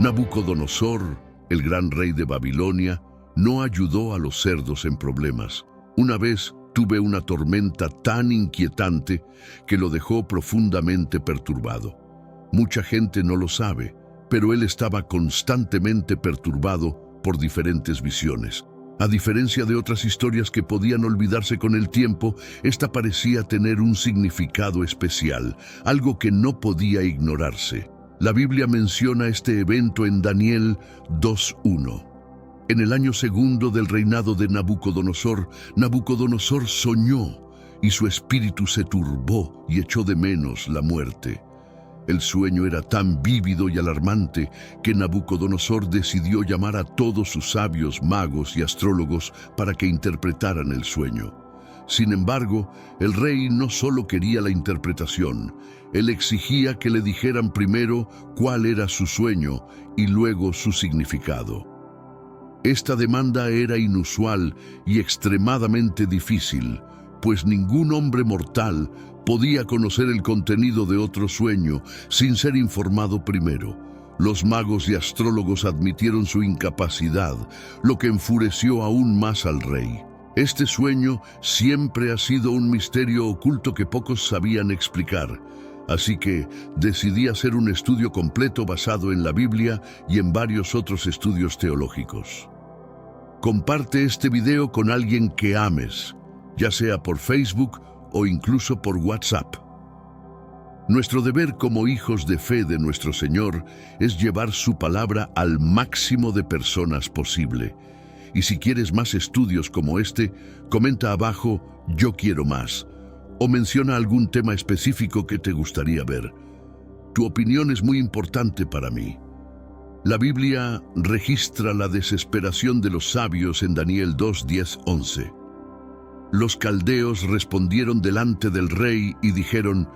Nabucodonosor, el gran rey de Babilonia, no ayudó a los cerdos en problemas. Una vez tuve una tormenta tan inquietante que lo dejó profundamente perturbado. Mucha gente no lo sabe, pero él estaba constantemente perturbado por diferentes visiones. A diferencia de otras historias que podían olvidarse con el tiempo, esta parecía tener un significado especial, algo que no podía ignorarse. La Biblia menciona este evento en Daniel 2:1. En el año segundo del reinado de Nabucodonosor, Nabucodonosor soñó y su espíritu se turbó y echó de menos la muerte. El sueño era tan vívido y alarmante que Nabucodonosor decidió llamar a todos sus sabios, magos y astrólogos para que interpretaran el sueño. Sin embargo, el rey no solo quería la interpretación, él exigía que le dijeran primero cuál era su sueño y luego su significado. Esta demanda era inusual y extremadamente difícil, pues ningún hombre mortal podía conocer el contenido de otro sueño sin ser informado primero. Los magos y astrólogos admitieron su incapacidad, lo que enfureció aún más al rey. Este sueño siempre ha sido un misterio oculto que pocos sabían explicar, así que decidí hacer un estudio completo basado en la Biblia y en varios otros estudios teológicos. Comparte este video con alguien que ames, ya sea por Facebook o incluso por WhatsApp. Nuestro deber como hijos de fe de nuestro Señor es llevar su palabra al máximo de personas posible. Y si quieres más estudios como este, comenta abajo "Yo quiero más" o menciona algún tema específico que te gustaría ver. Tu opinión es muy importante para mí. La Biblia registra la desesperación de los sabios en Daniel 2:10-11. Los caldeos respondieron delante del rey y dijeron: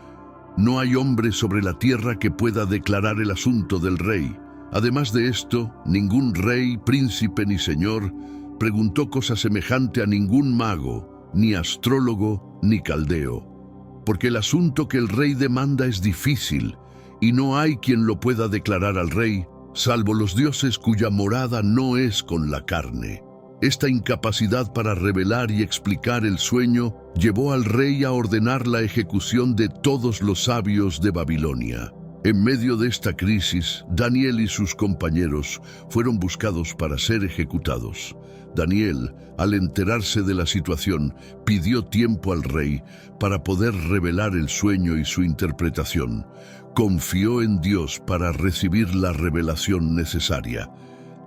"No hay hombre sobre la tierra que pueda declarar el asunto del rey". Además de esto, ningún rey, príncipe ni señor preguntó cosa semejante a ningún mago, ni astrólogo, ni caldeo, porque el asunto que el rey demanda es difícil y no hay quien lo pueda declarar al rey, salvo los dioses cuya morada no es con la carne. Esta incapacidad para revelar y explicar el sueño llevó al rey a ordenar la ejecución de todos los sabios de Babilonia. En medio de esta crisis, Daniel y sus compañeros fueron buscados para ser ejecutados. Daniel, al enterarse de la situación, pidió tiempo al rey para poder revelar el sueño y su interpretación. Confió en Dios para recibir la revelación necesaria.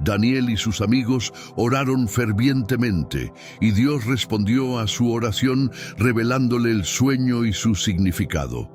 Daniel y sus amigos oraron fervientemente y Dios respondió a su oración revelándole el sueño y su significado.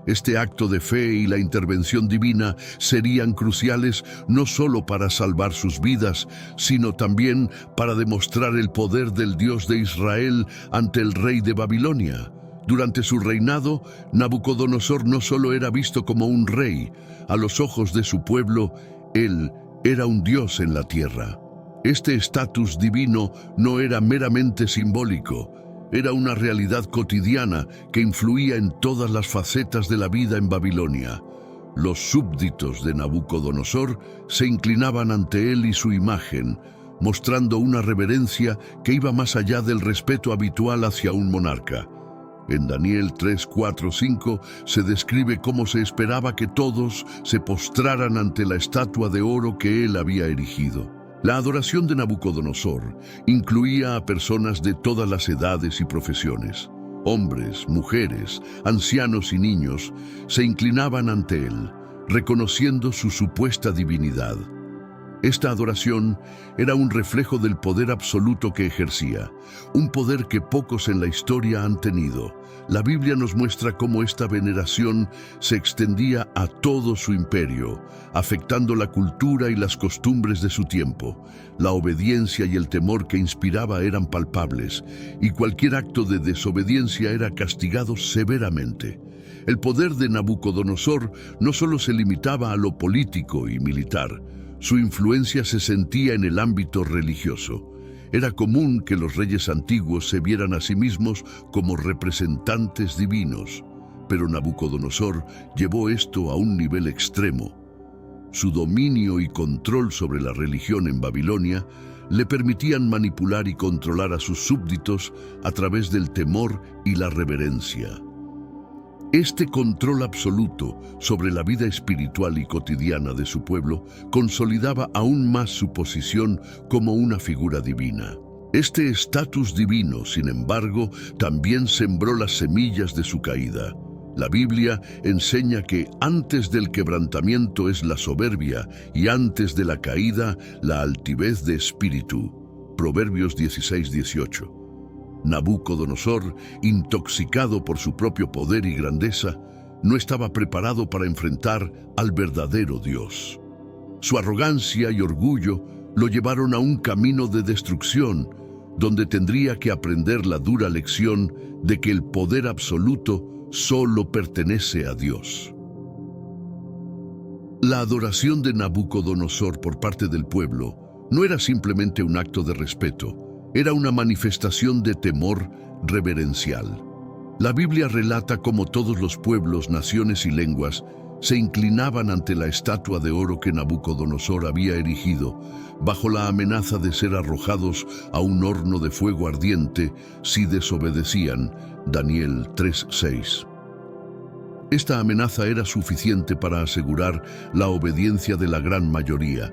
Este acto de fe y la intervención divina serían cruciales no solo para salvar sus vidas, sino también para demostrar el poder del Dios de Israel ante el rey de Babilonia. Durante su reinado, Nabucodonosor no solo era visto como un rey, a los ojos de su pueblo, él era un dios en la tierra. Este estatus divino no era meramente simbólico, era una realidad cotidiana que influía en todas las facetas de la vida en Babilonia. Los súbditos de Nabucodonosor se inclinaban ante él y su imagen, mostrando una reverencia que iba más allá del respeto habitual hacia un monarca. En Daniel 3, 4, 5 se describe cómo se esperaba que todos se postraran ante la estatua de oro que él había erigido. La adoración de Nabucodonosor incluía a personas de todas las edades y profesiones. Hombres, mujeres, ancianos y niños se inclinaban ante él, reconociendo su supuesta divinidad. Esta adoración era un reflejo del poder absoluto que ejercía, un poder que pocos en la historia han tenido. La Biblia nos muestra cómo esta veneración se extendía a todo su imperio, afectando la cultura y las costumbres de su tiempo. La obediencia y el temor que inspiraba eran palpables, y cualquier acto de desobediencia era castigado severamente. El poder de Nabucodonosor no solo se limitaba a lo político y militar, su influencia se sentía en el ámbito religioso. Era común que los reyes antiguos se vieran a sí mismos como representantes divinos, pero Nabucodonosor llevó esto a un nivel extremo. Su dominio y control sobre la religión en Babilonia le permitían manipular y controlar a sus súbditos a través del temor y la reverencia. Este control absoluto sobre la vida espiritual y cotidiana de su pueblo consolidaba aún más su posición como una figura divina. Este estatus divino, sin embargo, también sembró las semillas de su caída. La Biblia enseña que antes del quebrantamiento es la soberbia y antes de la caída la altivez de espíritu. Proverbios 16:18. Nabucodonosor, intoxicado por su propio poder y grandeza, no estaba preparado para enfrentar al verdadero Dios. Su arrogancia y orgullo lo llevaron a un camino de destrucción, donde tendría que aprender la dura lección de que el poder absoluto solo pertenece a Dios. La adoración de Nabucodonosor por parte del pueblo no era simplemente un acto de respeto, era una manifestación de temor reverencial. La Biblia relata cómo todos los pueblos, naciones y lenguas se inclinaban ante la estatua de oro que Nabucodonosor había erigido, bajo la amenaza de ser arrojados a un horno de fuego ardiente si desobedecían. Daniel 3:6. Esta amenaza era suficiente para asegurar la obediencia de la gran mayoría,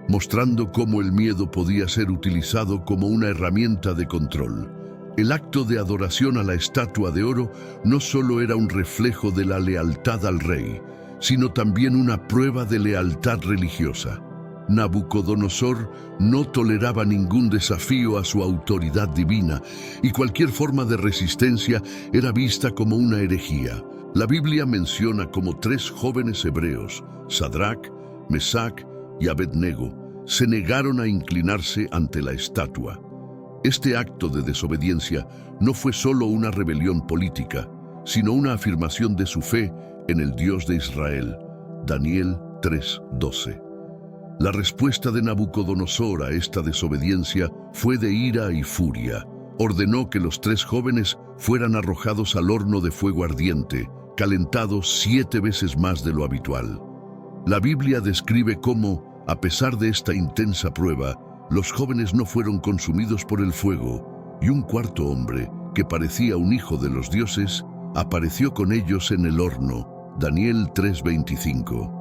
mostrando cómo el miedo podía ser utilizado como una herramienta de control. El acto de adoración a la estatua de oro no solo era un reflejo de la lealtad al rey, sino también una prueba de lealtad religiosa. Nabucodonosor no toleraba ningún desafío a su autoridad divina, y cualquier forma de resistencia era vista como una herejía. La Biblia menciona cómo 3 jóvenes hebreos, Sadrac, Mesac y Abednego, se negaron a inclinarse ante la estatua. Este acto de desobediencia no fue solo una rebelión política, sino una afirmación de su fe en el Dios de Israel. Daniel 3:12. La respuesta de Nabucodonosor a esta desobediencia fue de ira y furia. Ordenó que los 3 jóvenes fueran arrojados al horno de fuego ardiente, calentados 7 veces más de lo habitual. La Biblia describe cómo, a pesar de esta intensa prueba, los jóvenes no fueron consumidos por el fuego, y un cuarto hombre, que parecía un hijo de los dioses, apareció con ellos en el horno. Daniel 3:25.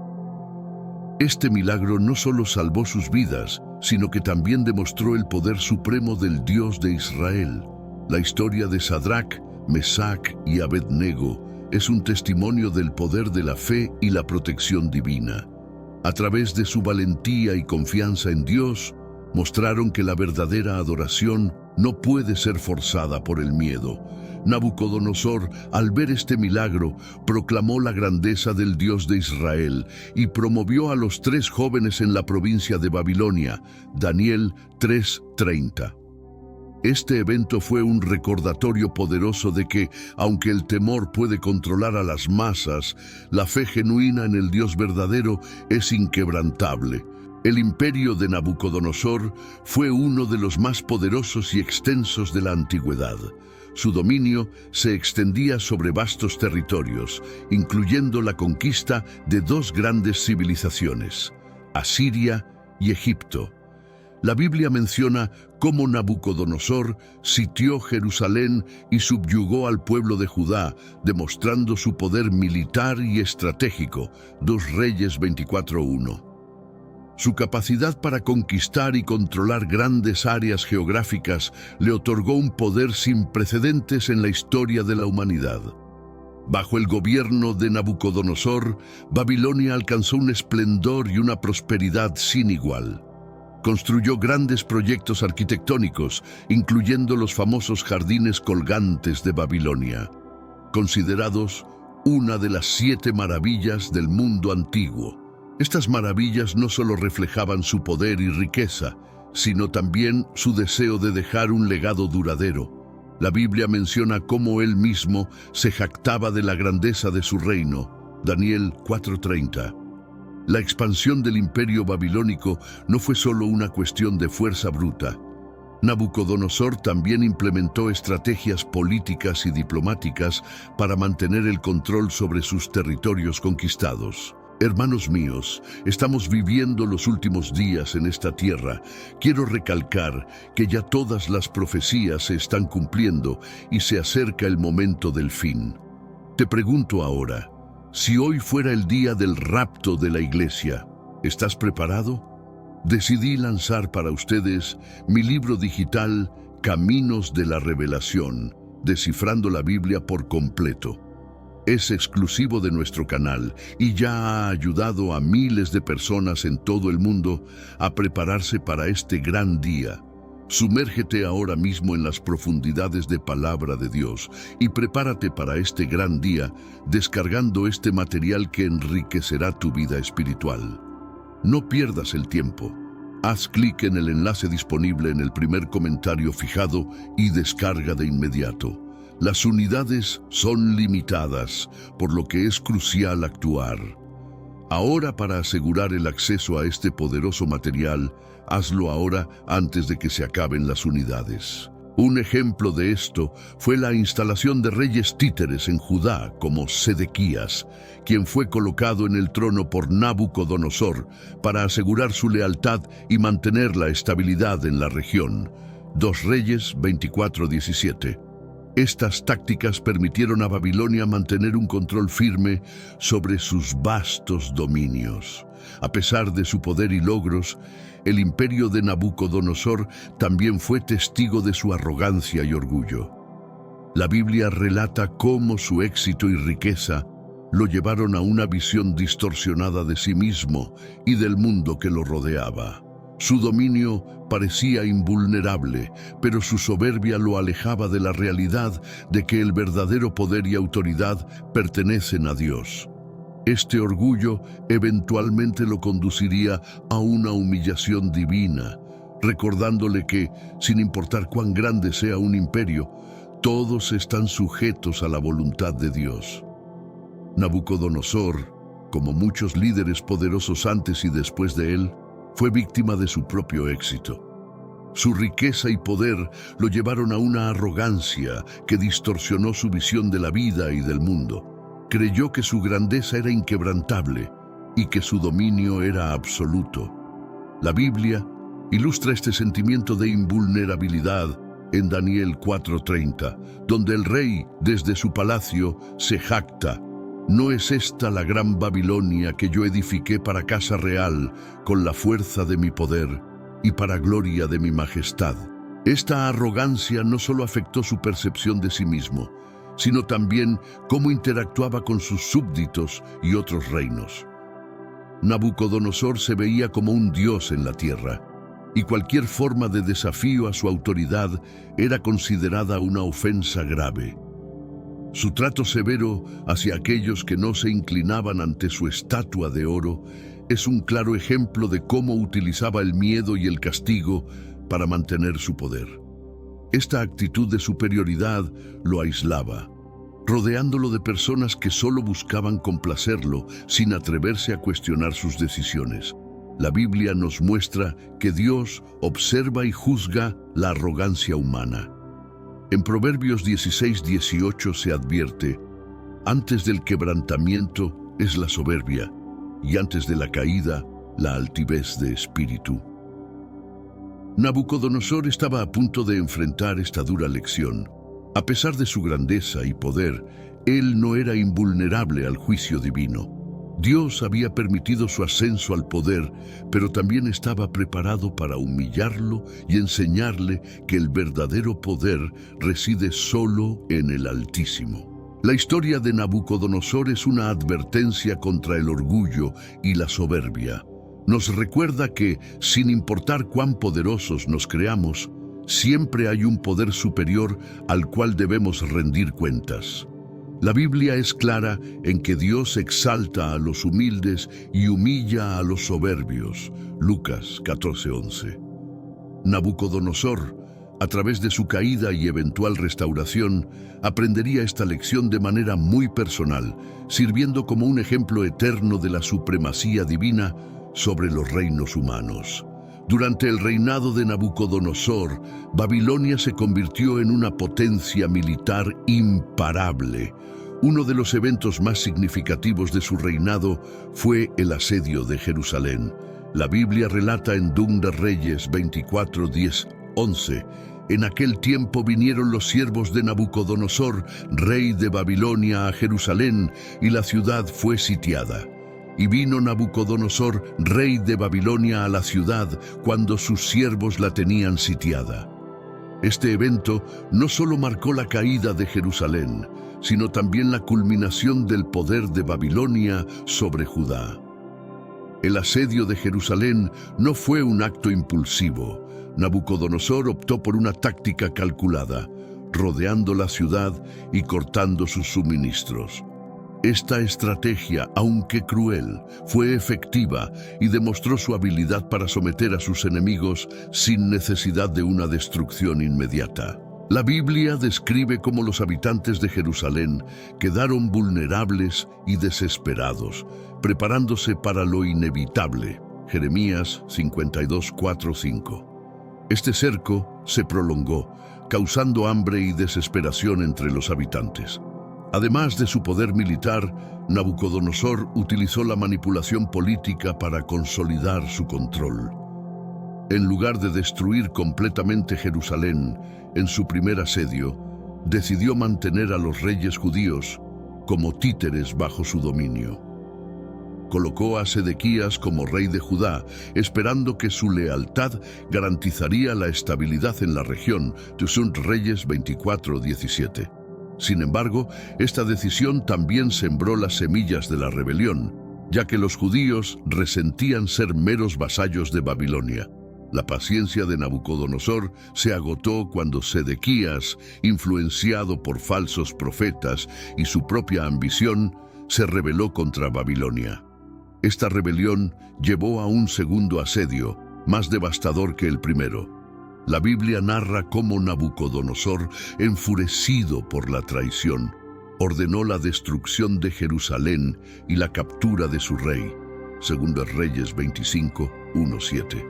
Este milagro no solo salvó sus vidas, sino que también demostró el poder supremo del Dios de Israel. La historia de Sadrac, Mesac y Abednego es un testimonio del poder de la fe y la protección divina. A través de su valentía y confianza en Dios, mostraron que la verdadera adoración no puede ser forzada por el miedo. Nabucodonosor, al ver este milagro, proclamó la grandeza del Dios de Israel y promovió a los 3 jóvenes en la provincia de Babilonia. Daniel 3:30. Este evento fue un recordatorio poderoso de que, aunque el temor puede controlar a las masas, la fe genuina en el Dios verdadero es inquebrantable. El imperio de Nabucodonosor fue uno de los más poderosos y extensos de la antigüedad. Su dominio se extendía sobre vastos territorios, incluyendo la conquista de 2 grandes civilizaciones, Asiria y Egipto. La Biblia menciona cómo Nabucodonosor sitió Jerusalén y subyugó al pueblo de Judá, demostrando su poder militar y estratégico. 2 Reyes 24:1. Su capacidad para conquistar y controlar grandes áreas geográficas le otorgó un poder sin precedentes en la historia de la humanidad. Bajo el gobierno de Nabucodonosor, Babilonia alcanzó un esplendor y una prosperidad sin igual. Construyó grandes proyectos arquitectónicos, incluyendo los famosos jardines colgantes de Babilonia, considerados una de las 7 maravillas del mundo antiguo. Estas maravillas no solo reflejaban su poder y riqueza, sino también su deseo de dejar un legado duradero. La Biblia menciona cómo él mismo se jactaba de la grandeza de su reino. Daniel 4:30. La expansión del imperio babilónico no fue solo una cuestión de fuerza bruta. Nabucodonosor también implementó estrategias políticas y diplomáticas para mantener el control sobre sus territorios conquistados. Hermanos míos, estamos viviendo los últimos días en esta tierra. Quiero recalcar que ya todas las profecías se están cumpliendo y se acerca el momento del fin. Te pregunto ahora, si hoy fuera el día del rapto de la iglesia, ¿estás preparado? Decidí lanzar para ustedes mi libro digital Caminos de la Revelación, descifrando la Biblia por completo. Es exclusivo de nuestro canal y ya ha ayudado a miles de personas en todo el mundo a prepararse para este gran día. Sumérgete ahora mismo en las profundidades de Palabra de Dios y prepárate para este gran día descargando este material que enriquecerá tu vida espiritual. No pierdas el tiempo. Haz clic en el enlace disponible en el primer comentario fijado y descarga de inmediato. Las unidades son limitadas, por lo que es crucial actuar. Ahora, para asegurar el acceso a este poderoso material, hazlo ahora antes de que se acaben las unidades. Un ejemplo de esto fue la instalación de reyes títeres en Judá como Sedequías, quien fue colocado en el trono por Nabucodonosor para asegurar su lealtad y mantener la estabilidad en la región. 2 Reyes 24:17. Estas tácticas permitieron a Babilonia mantener un control firme sobre sus vastos dominios. A pesar de su poder y logros, el imperio de Nabucodonosor también fue testigo de su arrogancia y orgullo. La Biblia relata cómo su éxito y riqueza lo llevaron a una visión distorsionada de sí mismo y del mundo que lo rodeaba. Su dominio parecía invulnerable, pero su soberbia lo alejaba de la realidad de que el verdadero poder y autoridad pertenecen a Dios. Este orgullo eventualmente lo conduciría a una humillación divina, recordándole que, sin importar cuán grande sea un imperio, todos están sujetos a la voluntad de Dios. Nabucodonosor, como muchos líderes poderosos antes y después de él, fue víctima de su propio éxito. Su riqueza y poder lo llevaron a una arrogancia que distorsionó su visión de la vida y del mundo. Creyó que su grandeza era inquebrantable y que su dominio era absoluto. La Biblia ilustra este sentimiento de invulnerabilidad en Daniel 4:30, donde el rey, desde su palacio, se jacta: ¿no es esta la gran Babilonia que yo edifiqué para casa real con la fuerza de mi poder y para gloria de mi majestad? Esta arrogancia no solo afectó su percepción de sí mismo, sino también cómo interactuaba con sus súbditos y otros reinos. Nabucodonosor se veía como un dios en la tierra, y cualquier forma de desafío a su autoridad era considerada una ofensa grave. Su trato severo hacia aquellos que no se inclinaban ante su estatua de oro es un claro ejemplo de cómo utilizaba el miedo y el castigo para mantener su poder. Esta actitud de superioridad lo aislaba, rodeándolo de personas que solo buscaban complacerlo sin atreverse a cuestionar sus decisiones. La Biblia nos muestra que Dios observa y juzga la arrogancia humana. En Proverbios 16:18 se advierte: antes del quebrantamiento es la soberbia, y antes de la caída, la altivez de espíritu. Nabucodonosor estaba a punto de enfrentar esta dura lección. A pesar de su grandeza y poder, él no era invulnerable al juicio divino. Dios había permitido su ascenso al poder, pero también estaba preparado para humillarlo y enseñarle que el verdadero poder reside solo en el Altísimo. La historia de Nabucodonosor es una advertencia contra el orgullo y la soberbia. Nos recuerda que, sin importar cuán poderosos nos creamos, siempre hay un poder superior al cual debemos rendir cuentas. La Biblia es clara en que Dios exalta a los humildes y humilla a los soberbios. Lucas 14:11. Nabucodonosor, a través de su caída y eventual restauración, aprendería esta lección de manera muy personal, sirviendo como un ejemplo eterno de la supremacía divina sobre los reinos humanos. Durante el reinado de Nabucodonosor, Babilonia se convirtió en una potencia militar imparable, Uno de los eventos más significativos de su reinado fue el asedio de Jerusalén. La Biblia relata en 2 de Reyes 24, 10, 11: en aquel tiempo vinieron los siervos de Nabucodonosor, rey de Babilonia, a Jerusalén, y la ciudad fue sitiada. Y vino Nabucodonosor, rey de Babilonia, a la ciudad cuando sus siervos la tenían sitiada. Este evento no solo marcó la caída de Jerusalén, sino también la culminación del poder de Babilonia sobre Judá. El asedio de Jerusalén no fue un acto impulsivo. Nabucodonosor optó por una táctica calculada, rodeando la ciudad y cortando sus suministros. Esta estrategia, aunque cruel, fue efectiva y demostró su habilidad para someter a sus enemigos sin necesidad de una destrucción inmediata. La Biblia describe cómo los habitantes de Jerusalén quedaron vulnerables y desesperados, preparándose para lo inevitable. Jeremías 52, 4, 5. Este cerco se prolongó, causando hambre y desesperación entre los habitantes. Además de su poder militar, Nabucodonosor utilizó la manipulación política para consolidar su control. En lugar de destruir completamente Jerusalén en su primer asedio, decidió mantener a los reyes judíos como títeres bajo su dominio. Colocó a Sedequías como rey de Judá, esperando que su lealtad garantizaría la estabilidad en la región. 2 Reyes 24, 17. Sin embargo, esta decisión también sembró las semillas de la rebelión, ya que los judíos resentían ser meros vasallos de Babilonia. La paciencia de Nabucodonosor se agotó cuando Sedequías, influenciado por falsos profetas y su propia ambición, se rebeló contra Babilonia. Esta rebelión llevó a un segundo asedio, más devastador que el primero. La Biblia narra cómo Nabucodonosor, enfurecido por la traición, ordenó la destrucción de Jerusalén y la captura de su rey. 2 Reyes 25, 1, 7.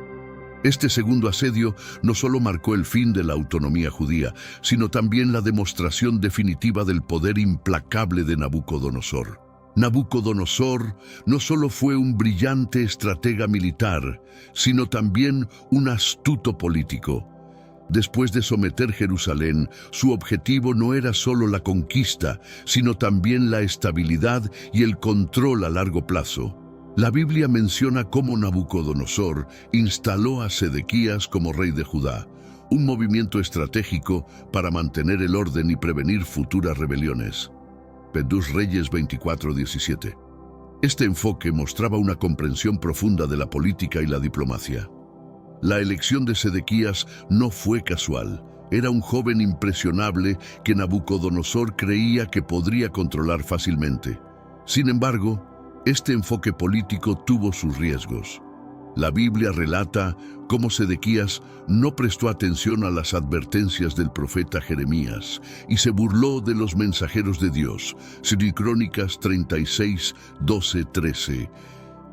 Este segundo asedio no solo marcó el fin de la autonomía judía, sino también la demostración definitiva del poder implacable de Nabucodonosor. Nabucodonosor no solo fue un brillante estratega militar, sino también un astuto político. Después de someter Jerusalén, su objetivo no era solo la conquista, sino también la estabilidad y el control a largo plazo. La Biblia menciona cómo Nabucodonosor instaló a Sedequías como rey de Judá, un movimiento estratégico para mantener el orden y prevenir futuras rebeliones. 2 Reyes 24, 17. Este enfoque mostraba una comprensión profunda de la política y la diplomacia. La elección de Sedequías no fue casual. Era un joven impresionable que Nabucodonosor creía que podría controlar fácilmente. Sin embargo, este enfoque político tuvo sus riesgos. La Biblia relata cómo Sedequías no prestó atención a las advertencias del profeta Jeremías y se burló de los mensajeros de Dios. Crónicas 36, 12, 13.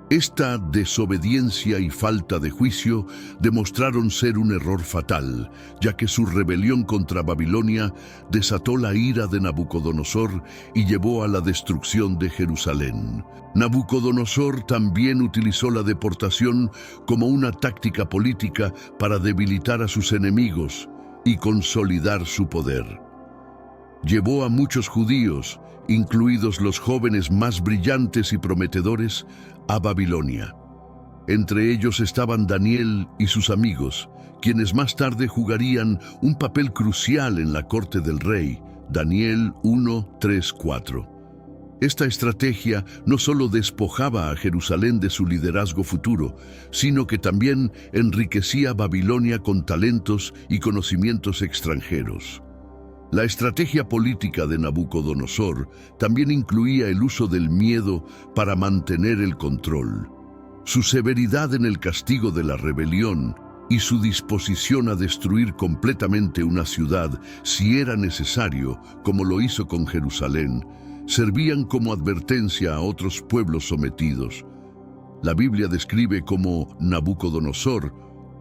Esta desobediencia y falta de juicio demostraron ser un error fatal, ya que su rebelión contra Babilonia desató la ira de Nabucodonosor y llevó a la destrucción de Jerusalén. Nabucodonosor también utilizó la deportación como una táctica política para debilitar a sus enemigos y consolidar su poder. Llevó a muchos judíos, incluidos los jóvenes más brillantes y prometedores, a Babilonia. Entre ellos estaban Daniel y sus amigos, quienes más tarde jugarían un papel crucial en la corte del rey. Daniel 1, 3, 4. Esta estrategia no solo despojaba a Jerusalén de su liderazgo futuro, sino que también enriquecía a Babilonia con talentos y conocimientos extranjeros. La estrategia política de Nabucodonosor también incluía el uso del miedo para mantener el control. Su severidad en el castigo de la rebelión y su disposición a destruir completamente una ciudad si era necesario, como lo hizo con Jerusalén, servían como advertencia a otros pueblos sometidos. La Biblia describe cómo Nabucodonosor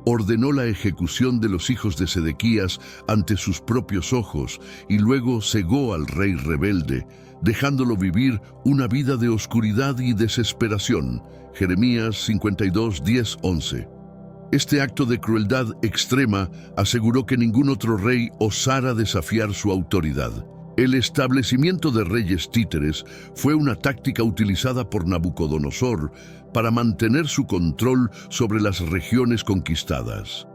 ordenó la ejecución de los hijos de Sedequías ante sus propios ojos y luego cegó al rey rebelde, dejándolo vivir una vida de oscuridad y desesperación. Jeremías 52, 10, 11. Este acto de crueldad extrema aseguró que ningún otro rey osara desafiar su autoridad. El establecimiento de reyes títeres fue una táctica utilizada por Nabucodonosor para mantener su control sobre las regiones conquistadas.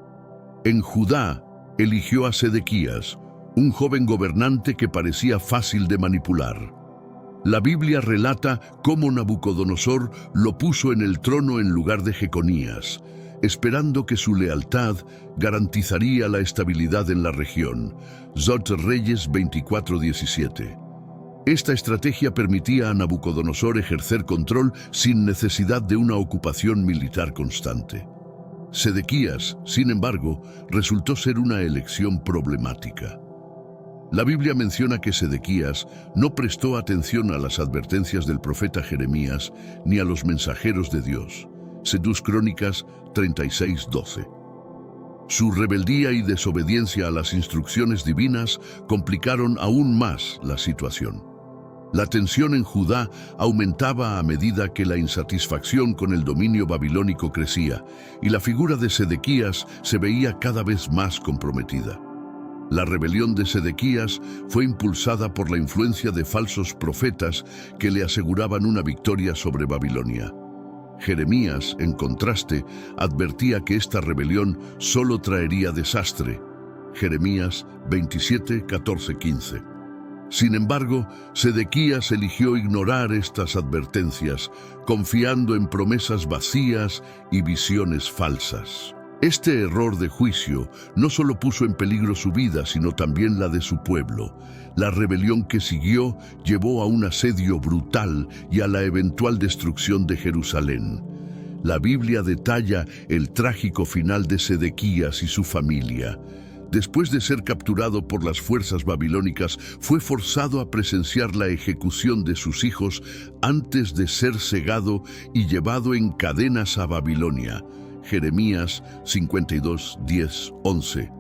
En Judá, eligió a Sedequías, un joven gobernante que parecía fácil de manipular. La Biblia relata cómo Nabucodonosor lo puso en el trono en lugar de Jeconías, esperando que su lealtad garantizaría la estabilidad en la región. Zot Reyes 24:17. Esta estrategia permitía a Nabucodonosor ejercer control sin necesidad de una ocupación militar constante. Sedequías, sin embargo, resultó ser una elección problemática. La Biblia menciona que Sedequías no prestó atención a las advertencias del profeta Jeremías ni a los mensajeros de Dios. Sedús Crónicas 36:12. Su rebeldía y desobediencia a las instrucciones divinas complicaron aún más la situación. La tensión en Judá aumentaba a medida que la insatisfacción con el dominio babilónico crecía, y la figura de Sedequías se veía cada vez más comprometida. La rebelión de Sedequías fue impulsada por la influencia de falsos profetas que le aseguraban una victoria sobre Babilonia. Jeremías, en contraste, advertía que esta rebelión solo traería desastre. Jeremías 27, 14, 15. Sin embargo, Sedequías eligió ignorar estas advertencias, confiando en promesas vacías y visiones falsas. Este error de juicio no solo puso en peligro su vida, sino también la de su pueblo. La rebelión que siguió llevó a un asedio brutal y a la eventual destrucción de Jerusalén. La Biblia detalla el trágico final de Sedequías y su familia. Después de ser capturado por las fuerzas babilónicas, fue forzado a presenciar la ejecución de sus hijos antes de ser cegado y llevado en cadenas a Babilonia. Jeremías 52, 10, 11.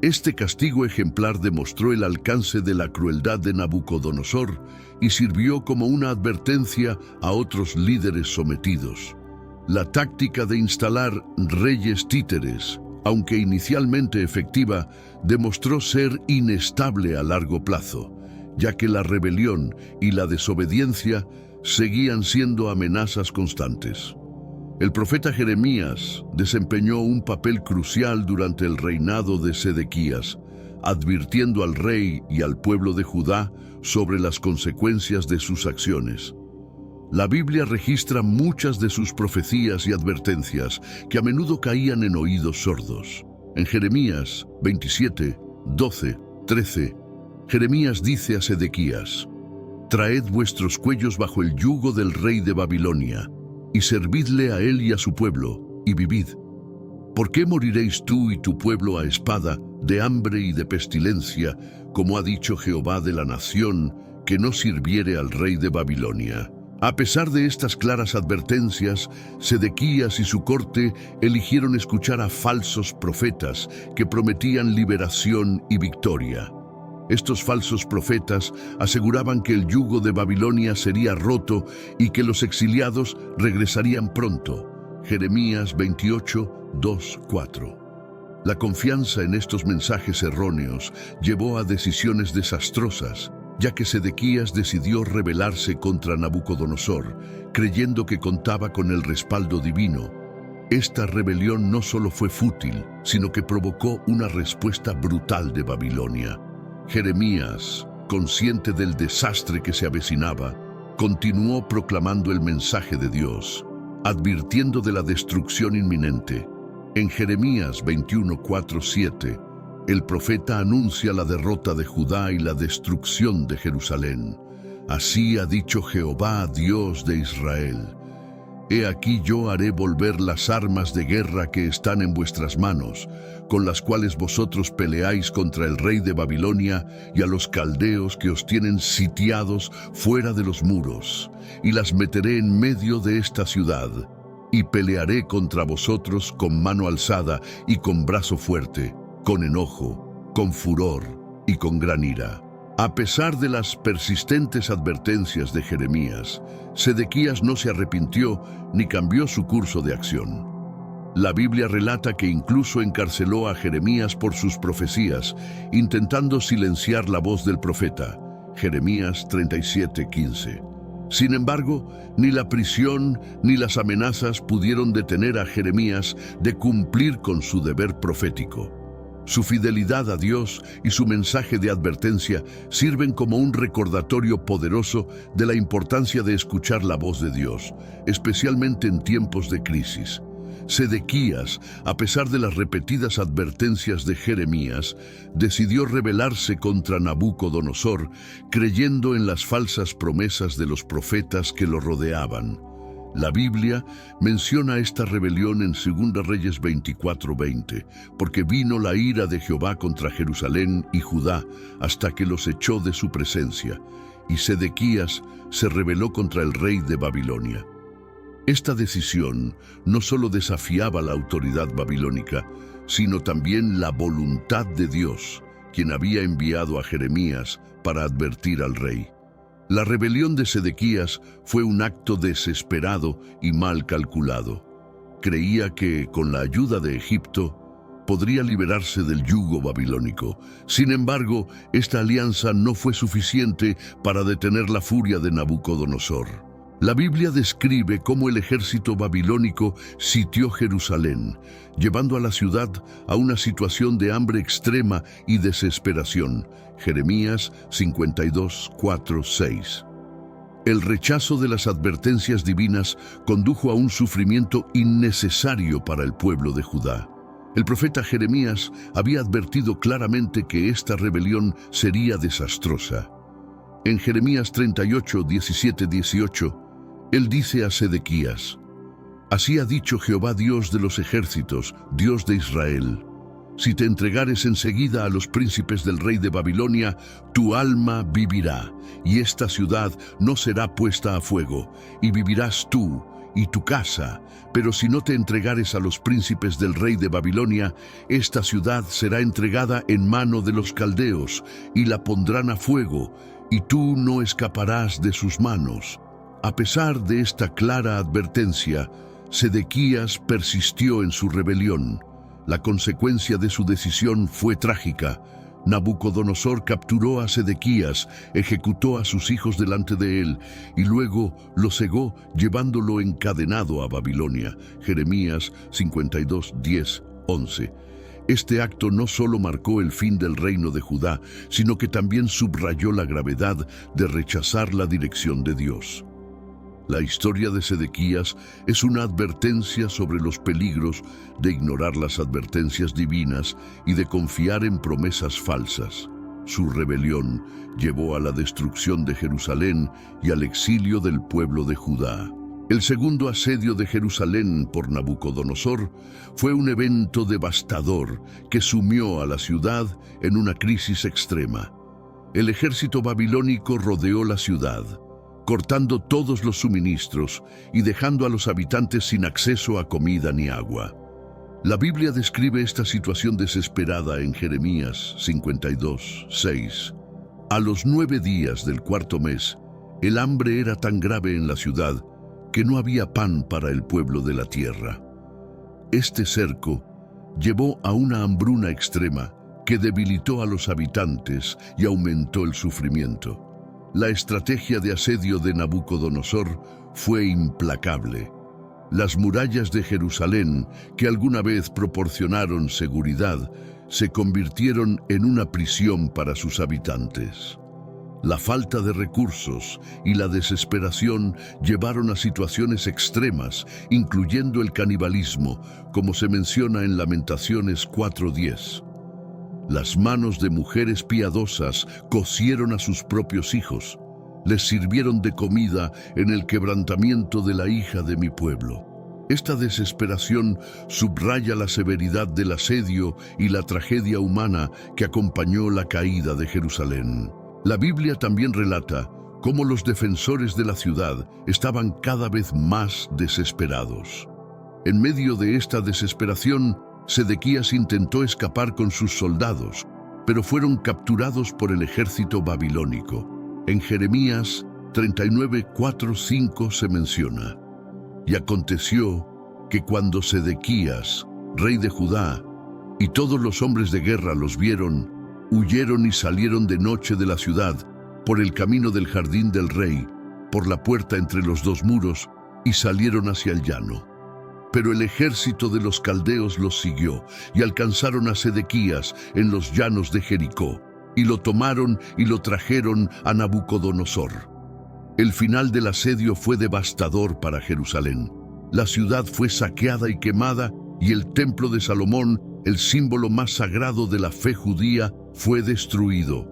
Este castigo ejemplar demostró el alcance de la crueldad de Nabucodonosor y sirvió como una advertencia a otros líderes sometidos. La táctica de instalar reyes títeres, aunque inicialmente efectiva, demostró ser inestable a largo plazo, ya que la rebelión y la desobediencia seguían siendo amenazas constantes. El profeta Jeremías desempeñó un papel crucial durante el reinado de Sedequías, advirtiendo al rey y al pueblo de Judá sobre las consecuencias de sus acciones. La Biblia registra muchas de sus profecías y advertencias que a menudo caían en oídos sordos. En Jeremías 27, 12, 13, Jeremías dice a Sedequías: «Traed vuestros cuellos bajo el yugo del rey de Babilonia, y servidle a él y a su pueblo, y vivid. ¿Por qué moriréis tú y tu pueblo a espada, de hambre y de pestilencia, como ha dicho Jehová de la nación, que no sirviere al rey de Babilonia?» A pesar de estas claras advertencias, Sedequías y su corte eligieron escuchar a falsos profetas que prometían liberación y victoria. Estos falsos profetas aseguraban que el yugo de Babilonia sería roto y que los exiliados regresarían pronto. Jeremías 28, 2, 4. La confianza en estos mensajes erróneos llevó a decisiones desastrosas, ya que Sedequías decidió rebelarse contra Nabucodonosor, creyendo que contaba con el respaldo divino. Esta rebelión no solo fue fútil, sino que provocó una respuesta brutal de Babilonia. Jeremías, consciente del desastre que se avecinaba, continuó proclamando el mensaje de Dios, advirtiendo de la destrucción inminente. En Jeremías 21, 4, 7, el profeta anuncia la derrota de Judá y la destrucción de Jerusalén. Así ha dicho Jehová, Dios de Israel: He aquí yo haré volver las armas de guerra que están en vuestras manos, con las cuales vosotros peleáis contra el rey de Babilonia y a los caldeos que os tienen sitiados fuera de los muros, y las meteré en medio de esta ciudad, y pelearé contra vosotros con mano alzada y con brazo fuerte, con enojo, con furor y con gran ira. A pesar de las persistentes advertencias de Jeremías, Sedequías no se arrepintió ni cambió su curso de acción. La Biblia relata que incluso encarceló a Jeremías por sus profecías, intentando silenciar la voz del profeta. Jeremías 37:15. Sin embargo, ni la prisión ni las amenazas pudieron detener a Jeremías de cumplir con su deber profético. Su fidelidad a Dios y su mensaje de advertencia sirven como un recordatorio poderoso de la importancia de escuchar la voz de Dios, especialmente en tiempos de crisis. Sedequías, a pesar de las repetidas advertencias de Jeremías, decidió rebelarse contra Nabucodonosor, creyendo en las falsas promesas de los profetas que lo rodeaban. La Biblia menciona esta rebelión en 2 Reyes 24:20, porque vino la ira de Jehová contra Jerusalén y Judá hasta que los echó de su presencia, y Sedequías se rebeló contra el rey de Babilonia. Esta decisión no solo desafiaba la autoridad babilónica, sino también la voluntad de Dios, quien había enviado a Jeremías para advertir al rey. La rebelión de Sedequías fue un acto desesperado y mal calculado. Creía que, con la ayuda de Egipto, podría liberarse del yugo babilónico. Sin embargo, esta alianza no fue suficiente para detener la furia de Nabucodonosor. La Biblia describe cómo el ejército babilónico sitió Jerusalén, llevando a la ciudad a una situación de hambre extrema y desesperación. Jeremías 52:4-6. El rechazo de las advertencias divinas condujo a un sufrimiento innecesario para el pueblo de Judá. El profeta Jeremías había advertido claramente que esta rebelión sería desastrosa. En Jeremías 38:17-18, él dice a Sedequías: «Así ha dicho Jehová Dios de los ejércitos, Dios de Israel: si te entregares enseguida a los príncipes del rey de Babilonia, tu alma vivirá, y esta ciudad no será puesta a fuego, y vivirás tú y tu casa. Pero si no te entregares a los príncipes del rey de Babilonia, esta ciudad será entregada en mano de los caldeos, y la pondrán a fuego, y tú no escaparás de sus manos». A pesar de esta clara advertencia, Sedequías persistió en su rebelión. La consecuencia de su decisión fue trágica. Nabucodonosor capturó a Sedequías, ejecutó a sus hijos delante de él y luego lo cegó llevándolo encadenado a Babilonia. Jeremías 52:10-11. Este acto no solo marcó el fin del reino de Judá, sino que también subrayó la gravedad de rechazar la dirección de Dios. La historia de Sedequías es una advertencia sobre los peligros de ignorar las advertencias divinas y de confiar en promesas falsas. Su rebelión llevó a la destrucción de Jerusalén y al exilio del pueblo de Judá. El segundo asedio de Jerusalén por Nabucodonosor fue un evento devastador que sumió a la ciudad en una crisis extrema. El ejército babilónico rodeó la ciudad, cortando todos los suministros y dejando a los habitantes sin acceso a comida ni agua. La Biblia describe esta situación desesperada en Jeremías 52:6. A los 9 días del cuarto mes, el hambre era tan grave en la ciudad que no había pan para el pueblo de la tierra. Este cerco llevó a una hambruna extrema que debilitó a los habitantes y aumentó el sufrimiento. La estrategia de asedio de Nabucodonosor fue implacable. Las murallas de Jerusalén, que alguna vez proporcionaron seguridad, se convirtieron en una prisión para sus habitantes. La falta de recursos y la desesperación llevaron a situaciones extremas, incluyendo el canibalismo, como se menciona en Lamentaciones 4:10. Las manos de mujeres piadosas cocieron a sus propios hijos. Les sirvieron de comida en el quebrantamiento de la hija de mi pueblo. Esta desesperación subraya la severidad del asedio y la tragedia humana que acompañó la caída de Jerusalén. La Biblia también relata cómo los defensores de la ciudad estaban cada vez más desesperados. En medio de esta desesperación, Sedequías intentó escapar con sus soldados, pero fueron capturados por el ejército babilónico. En Jeremías 39, 4, 5 se menciona: Y aconteció que cuando Sedequías, rey de Judá, y todos los hombres de guerra los vieron, huyeron y salieron de noche de la ciudad, por el camino del jardín del rey, por la puerta entre los dos muros, y salieron hacia el llano. Pero el ejército de los caldeos los siguió, y alcanzaron a Sedequías en los llanos de Jericó, y lo tomaron y lo trajeron a Nabucodonosor. El final del asedio fue devastador para Jerusalén. La ciudad fue saqueada y quemada, y el templo de Salomón, el símbolo más sagrado de la fe judía, fue destruido.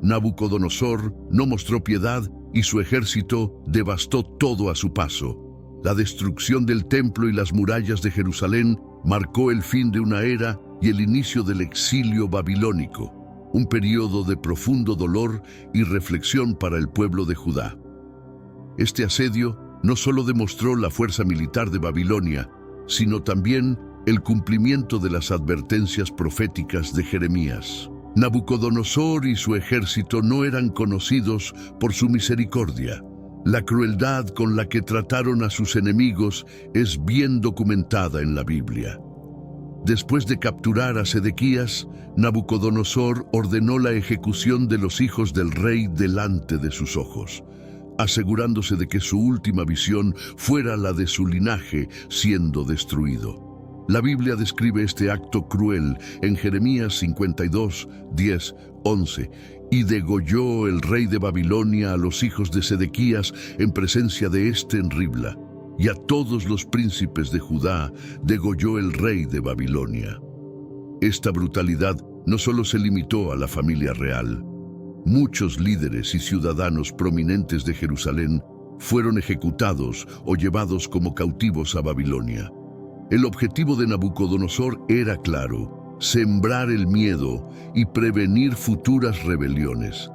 Nabucodonosor no mostró piedad y su ejército devastó todo a su paso. La destrucción del templo y las murallas de Jerusalén marcó el fin de una era y el inicio del exilio babilónico, un periodo de profundo dolor y reflexión para el pueblo de Judá. Este asedio no solo demostró la fuerza militar de Babilonia, sino también el cumplimiento de las advertencias proféticas de Jeremías. Nabucodonosor y su ejército no eran conocidos por su misericordia. La crueldad con la que trataron a sus enemigos es bien documentada en la Biblia. Después de capturar a Sedequías, Nabucodonosor ordenó la ejecución de los hijos del rey delante de sus ojos, asegurándose de que su última visión fuera la de su linaje siendo destruido. La Biblia describe este acto cruel en Jeremías 52, 10, 11, y degolló el rey de Babilonia a los hijos de Sedequías en presencia de éste en Ribla, y a todos los príncipes de Judá degolló el rey de Babilonia. Esta brutalidad no solo se limitó a la familia real. Muchos líderes y ciudadanos prominentes de Jerusalén fueron ejecutados o llevados como cautivos a Babilonia. El objetivo de Nabucodonosor era claro: sembrar el miedo y prevenir futuras rebeliones.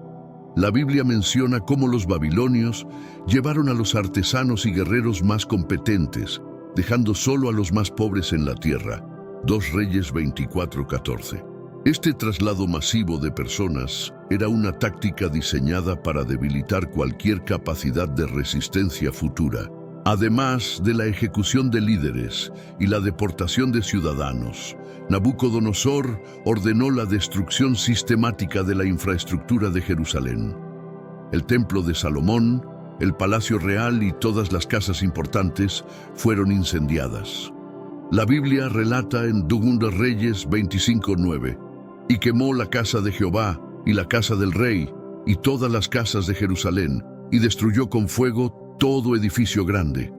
La Biblia menciona cómo los babilonios llevaron a los artesanos y guerreros más competentes, dejando solo a los más pobres en la tierra. 2 Reyes 24:14. Este traslado masivo de personas era una táctica diseñada para debilitar cualquier capacidad de resistencia futura. Además de la ejecución de líderes y la deportación de ciudadanos, Nabucodonosor ordenó la destrucción sistemática de la infraestructura de Jerusalén. El templo de Salomón, el palacio real y todas las casas importantes fueron incendiadas. La Biblia relata en 2 Reyes 25:9: y quemó la casa de Jehová y la casa del rey y todas las casas de Jerusalén, y destruyó con fuego todo edificio grande.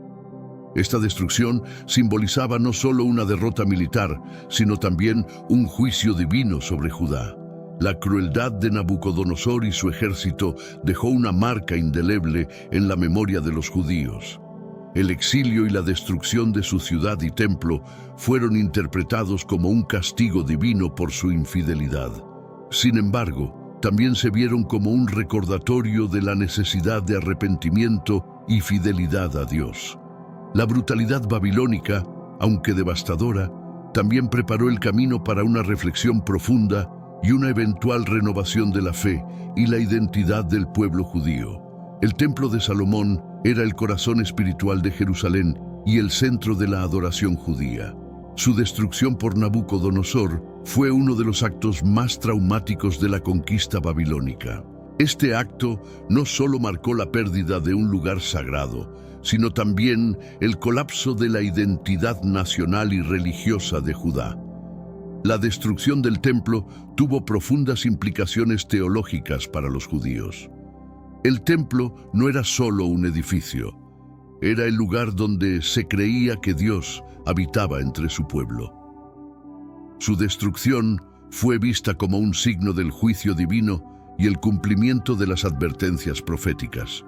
Esta destrucción simbolizaba no solo una derrota militar, sino también un juicio divino sobre Judá. La crueldad de Nabucodonosor y su ejército dejó una marca indeleble en la memoria de los judíos. El exilio y la destrucción de su ciudad y templo fueron interpretados como un castigo divino por su infidelidad. Sin embargo, también se vieron como un recordatorio de la necesidad de arrepentimiento y fidelidad a Dios. La brutalidad babilónica, aunque devastadora, también preparó el camino para una reflexión profunda y una eventual renovación de la fe y la identidad del pueblo judío. El templo de Salomón era el corazón espiritual de Jerusalén y el centro de la adoración judía. Su destrucción por Nabucodonosor fue uno de los actos más traumáticos de la conquista babilónica. Este acto no solo marcó la pérdida de un lugar sagrado, sino también el colapso de la identidad nacional y religiosa de Judá. La destrucción del templo tuvo profundas implicaciones teológicas para los judíos. El templo no era solo un edificio, era el lugar donde se creía que Dios habitaba entre su pueblo. Su destrucción fue vista como un signo del juicio divino y el cumplimiento de las advertencias proféticas.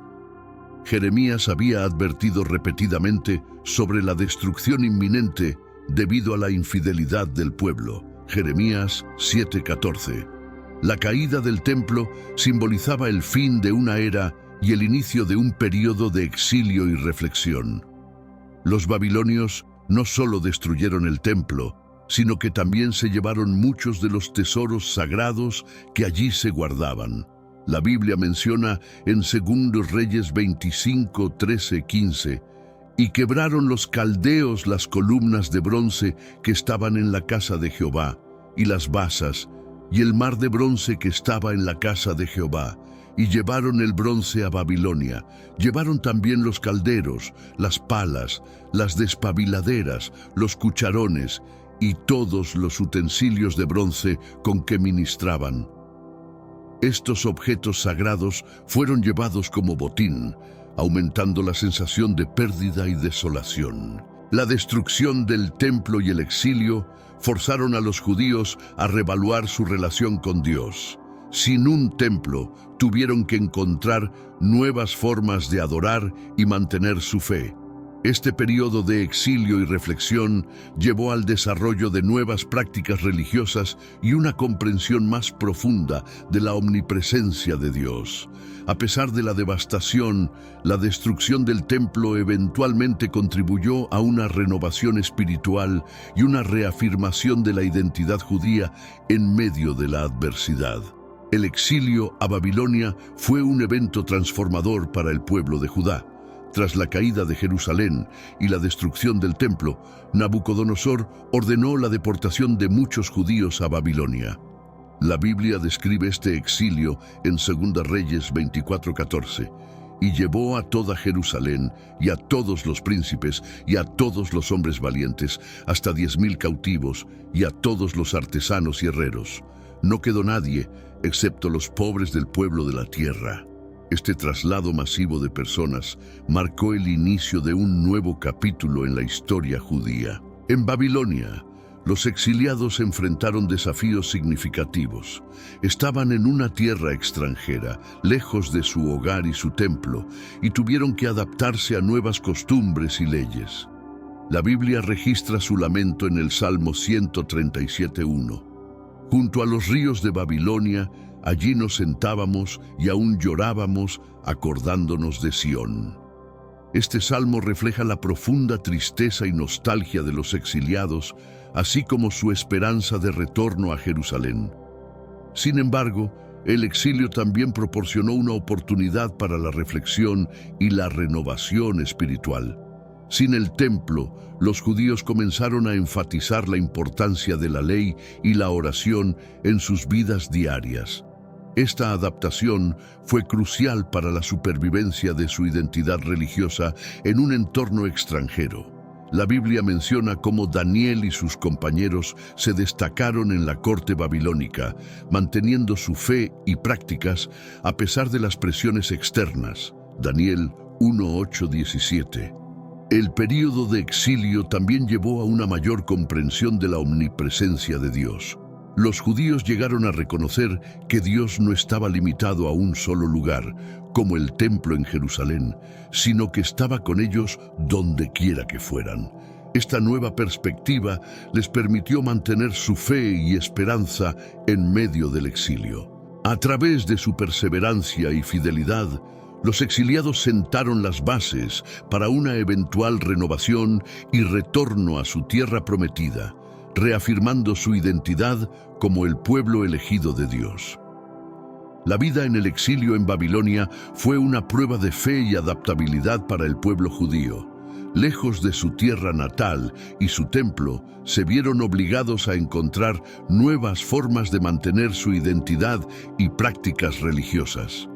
Jeremías había advertido repetidamente sobre la destrucción inminente debido a la infidelidad del pueblo. Jeremías 7:14. La caída del templo simbolizaba el fin de una era y el inicio de un periodo de exilio y reflexión. Los babilonios No solo destruyeron el templo, sino que también se llevaron muchos de los tesoros sagrados que allí se guardaban. La Biblia menciona en 2 Reyes 25, 13, 15, y quebraron los caldeos las columnas de bronce que estaban en la casa de Jehová, y las basas, y el mar de bronce que estaba en la casa de Jehová, y llevaron el bronce a Babilonia. Llevaron también los calderos, las palas, las despabiladeras, los cucharones, y todos los utensilios de bronce con que ministraban. Estos objetos sagrados fueron llevados como botín, aumentando la sensación de pérdida y desolación. La destrucción del templo y el exilio forzaron a los judíos a reevaluar su relación con Dios. Sin un templo, tuvieron que encontrar nuevas formas de adorar y mantener su fe. Este periodo de exilio y reflexión llevó al desarrollo de nuevas prácticas religiosas y una comprensión más profunda de la omnipresencia de Dios. A pesar de la devastación, la destrucción del templo eventualmente contribuyó a una renovación espiritual y una reafirmación de la identidad judía en medio de la adversidad. El exilio a Babilonia fue un evento transformador para el pueblo de Judá. Tras la caída de Jerusalén y la destrucción del templo, Nabucodonosor ordenó la deportación de muchos judíos a Babilonia. La Biblia describe este exilio en 2 Reyes 24:14. Y llevó a toda Jerusalén, y a todos los príncipes, y a todos los hombres valientes, hasta 10,000 cautivos, y a todos los artesanos y herreros. No quedó nadie, excepto los pobres del pueblo de la tierra. Este traslado masivo de personas marcó el inicio de un nuevo capítulo en la historia judía. En Babilonia, los exiliados enfrentaron desafíos significativos. Estaban en una tierra extranjera, lejos de su hogar y su templo, y tuvieron que adaptarse a nuevas costumbres y leyes. La Biblia registra su lamento en el Salmo 137:1. Junto a los ríos de Babilonia, allí nos sentábamos y aún llorábamos acordándonos de Sión. Este salmo refleja la profunda tristeza y nostalgia de los exiliados, así como su esperanza de retorno a Jerusalén. Sin embargo, el exilio también proporcionó una oportunidad para la reflexión y la renovación espiritual. Sin el templo, los judíos comenzaron a enfatizar la importancia de la ley y la oración en sus vidas diarias. Esta adaptación fue crucial para la supervivencia de su identidad religiosa en un entorno extranjero. La Biblia menciona cómo Daniel y sus compañeros se destacaron en la corte babilónica, manteniendo su fe y prácticas a pesar de las presiones externas. Daniel 1:8-17. El período de exilio también llevó a una mayor comprensión de la omnipresencia de Dios. Los judíos llegaron a reconocer que Dios no estaba limitado a un solo lugar, como el templo en Jerusalén, sino que estaba con ellos donde quiera que fueran. Esta nueva perspectiva les permitió mantener su fe y esperanza en medio del exilio. A través de su perseverancia y fidelidad, los exiliados sentaron las bases para una eventual renovación y retorno a su tierra prometida, reafirmando su identidad como el pueblo elegido de Dios. La vida en el exilio en Babilonia fue una prueba de fe y adaptabilidad para el pueblo judío. Lejos de su tierra natal y su templo, se vieron obligados a encontrar nuevas formas de mantener su identidad y prácticas religiosas.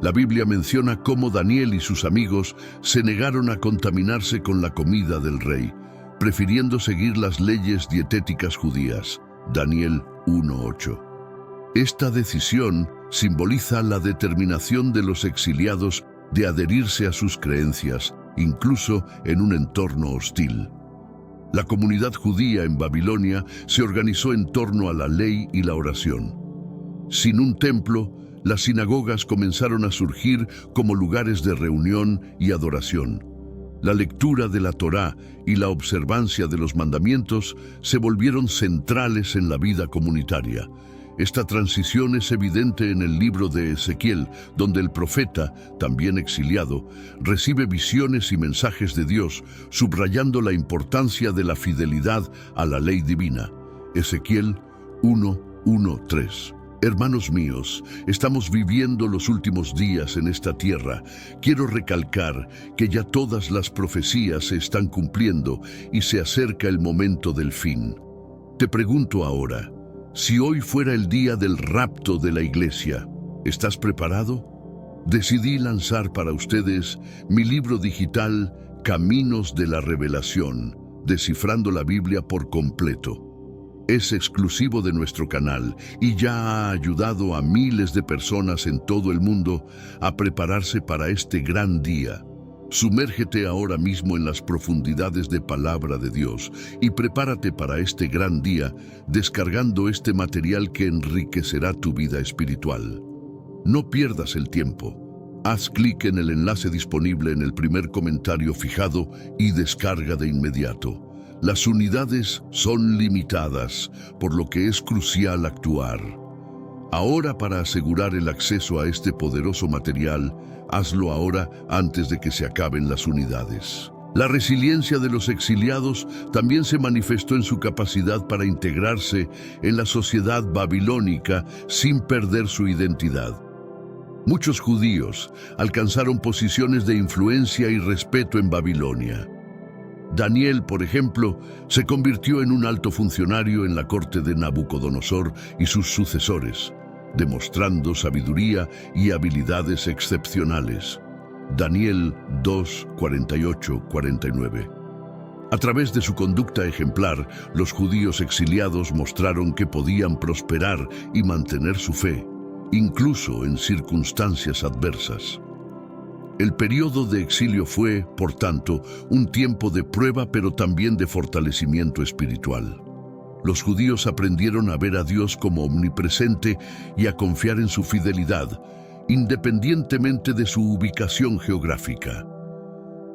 La Biblia menciona cómo Daniel y sus amigos se negaron a contaminarse con la comida del rey, prefiriendo seguir las leyes dietéticas judías. Daniel 1:8. Esta decisión simboliza la determinación de los exiliados de adherirse a sus creencias, incluso en un entorno hostil. La comunidad judía en Babilonia se organizó en torno a la ley y la oración. Sin un templo, las sinagogas comenzaron a surgir como lugares de reunión y adoración. La lectura de la Torá y la observancia de los mandamientos se volvieron centrales en la vida comunitaria. Esta transición es evidente en el libro de Ezequiel, donde el profeta, también exiliado, recibe visiones y mensajes de Dios, subrayando la importancia de la fidelidad a la ley divina. Ezequiel 1:1-3. Hermanos míos, estamos viviendo los últimos días en esta tierra. Quiero recalcar que ya todas las profecías se están cumpliendo y se acerca el momento del fin. Te pregunto ahora, si hoy fuera el día del rapto de la iglesia, ¿estás preparado? Decidí lanzar para ustedes mi libro digital Caminos de la Revelación, descifrando la Biblia por completo. Es exclusivo de nuestro canal y ya ha ayudado a miles de personas en todo el mundo a prepararse para este gran día. Sumérgete ahora mismo en las profundidades de Palabra de Dios y prepárate para este gran día descargando este material que enriquecerá tu vida espiritual. No pierdas el tiempo. Haz clic en el enlace disponible en el primer comentario fijado y descarga de inmediato. Las unidades son limitadas, por lo que es crucial actuar. Ahora, para asegurar el acceso a este poderoso material, hazlo ahora antes de que se acaben las unidades. La resiliencia de los exiliados también se manifestó en su capacidad para integrarse en la sociedad babilónica sin perder su identidad. Muchos judíos alcanzaron posiciones de influencia y respeto en Babilonia. Daniel, por ejemplo, se convirtió en un alto funcionario en la corte de Nabucodonosor y sus sucesores, demostrando sabiduría y habilidades excepcionales. Daniel 2:48-49. A través de su conducta ejemplar, los judíos exiliados mostraron que podían prosperar y mantener su fe, incluso en circunstancias adversas. El periodo de exilio fue, por tanto, un tiempo de prueba pero también de fortalecimiento espiritual. Los judíos aprendieron a ver a Dios como omnipresente y a confiar en su fidelidad, independientemente de su ubicación geográfica.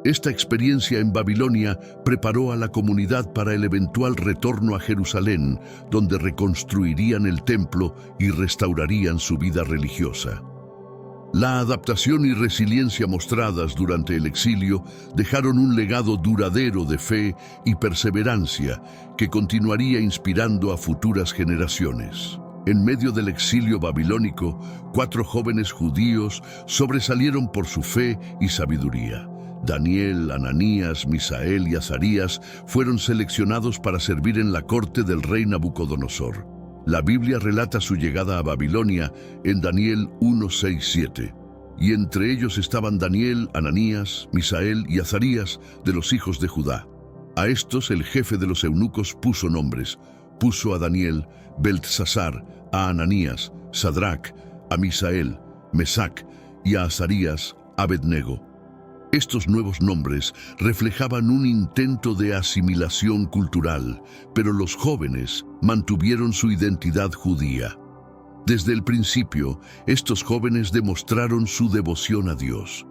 Esta experiencia en Babilonia preparó a la comunidad para el eventual retorno a Jerusalén, donde reconstruirían el templo y restaurarían su vida religiosa. La adaptación y resiliencia mostradas durante el exilio dejaron un legado duradero de fe y perseverancia que continuaría inspirando a futuras generaciones. En medio del exilio babilónico, 4 jóvenes judíos sobresalieron por su fe y sabiduría. Daniel, Ananías, Misael y Azarías fueron seleccionados para servir en la corte del rey Nabucodonosor. La Biblia relata su llegada a Babilonia en Daniel 1:6-7. Y entre ellos estaban Daniel, Ananías, Misael y Azarías de los hijos de Judá. A estos el jefe de los eunucos puso nombres. Puso a Daniel, Beltsasar, a Ananías, Sadrac, a Misael, Mesac y a Azarías, Abednego. Estos nuevos nombres reflejaban un intento de asimilación cultural, pero los jóvenes mantuvieron su identidad judía. Desde el principio, estos jóvenes demostraron su devoción a Dios.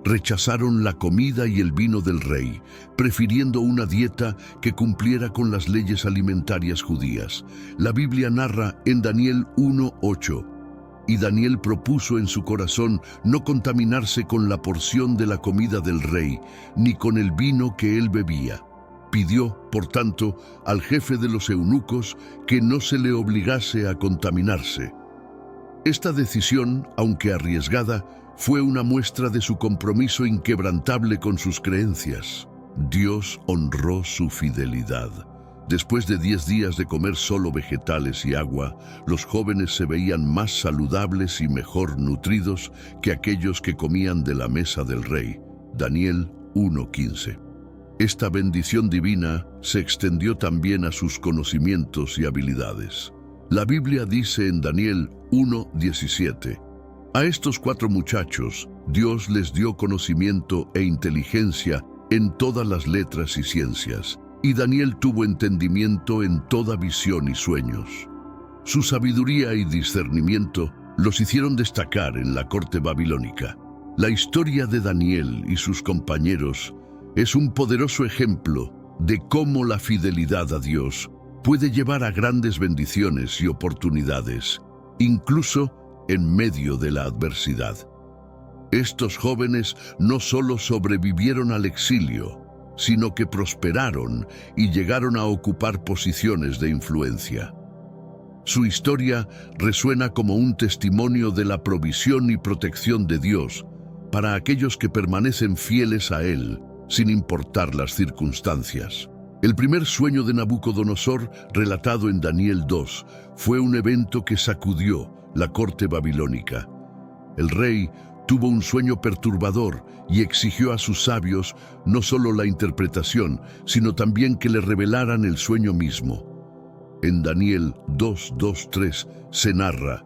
Rechazaron la comida y el vino del rey, prefiriendo una dieta que cumpliera con las leyes alimentarias judías. La Biblia narra en Daniel 1:8. Y Daniel propuso en su corazón no contaminarse con la porción de la comida del rey, ni con el vino que él bebía. Pidió, por tanto, al jefe de los eunucos que no se le obligase a contaminarse. Esta decisión, aunque arriesgada, fue una muestra de su compromiso inquebrantable con sus creencias. Dios honró su fidelidad. Después de 10 días de comer solo vegetales y agua, los jóvenes se veían más saludables y mejor nutridos que aquellos que comían de la mesa del rey. Daniel 1:15. Esta bendición divina se extendió también a sus conocimientos y habilidades. La Biblia dice en Daniel 1:17, a estos 4 muchachos Dios les dio conocimiento e inteligencia en todas las letras y ciencias. Y Daniel tuvo entendimiento en toda visión y sueños. Su sabiduría y discernimiento los hicieron destacar en la corte babilónica. La historia de Daniel y sus compañeros es un poderoso ejemplo de cómo la fidelidad a Dios puede llevar a grandes bendiciones y oportunidades, incluso en medio de la adversidad. Estos jóvenes no solo sobrevivieron al exilio, sino que prosperaron y llegaron a ocupar posiciones de influencia. Su historia resuena como un testimonio de la provisión y protección de Dios para aquellos que permanecen fieles a Él, sin importar las circunstancias. El primer sueño de Nabucodonosor, relatado en Daniel 2, fue un evento que sacudió la corte babilónica. El rey tuvo un sueño perturbador y exigió a sus sabios no solo la interpretación, sino también que le revelaran el sueño mismo. En Daniel 2:2-3 se narra: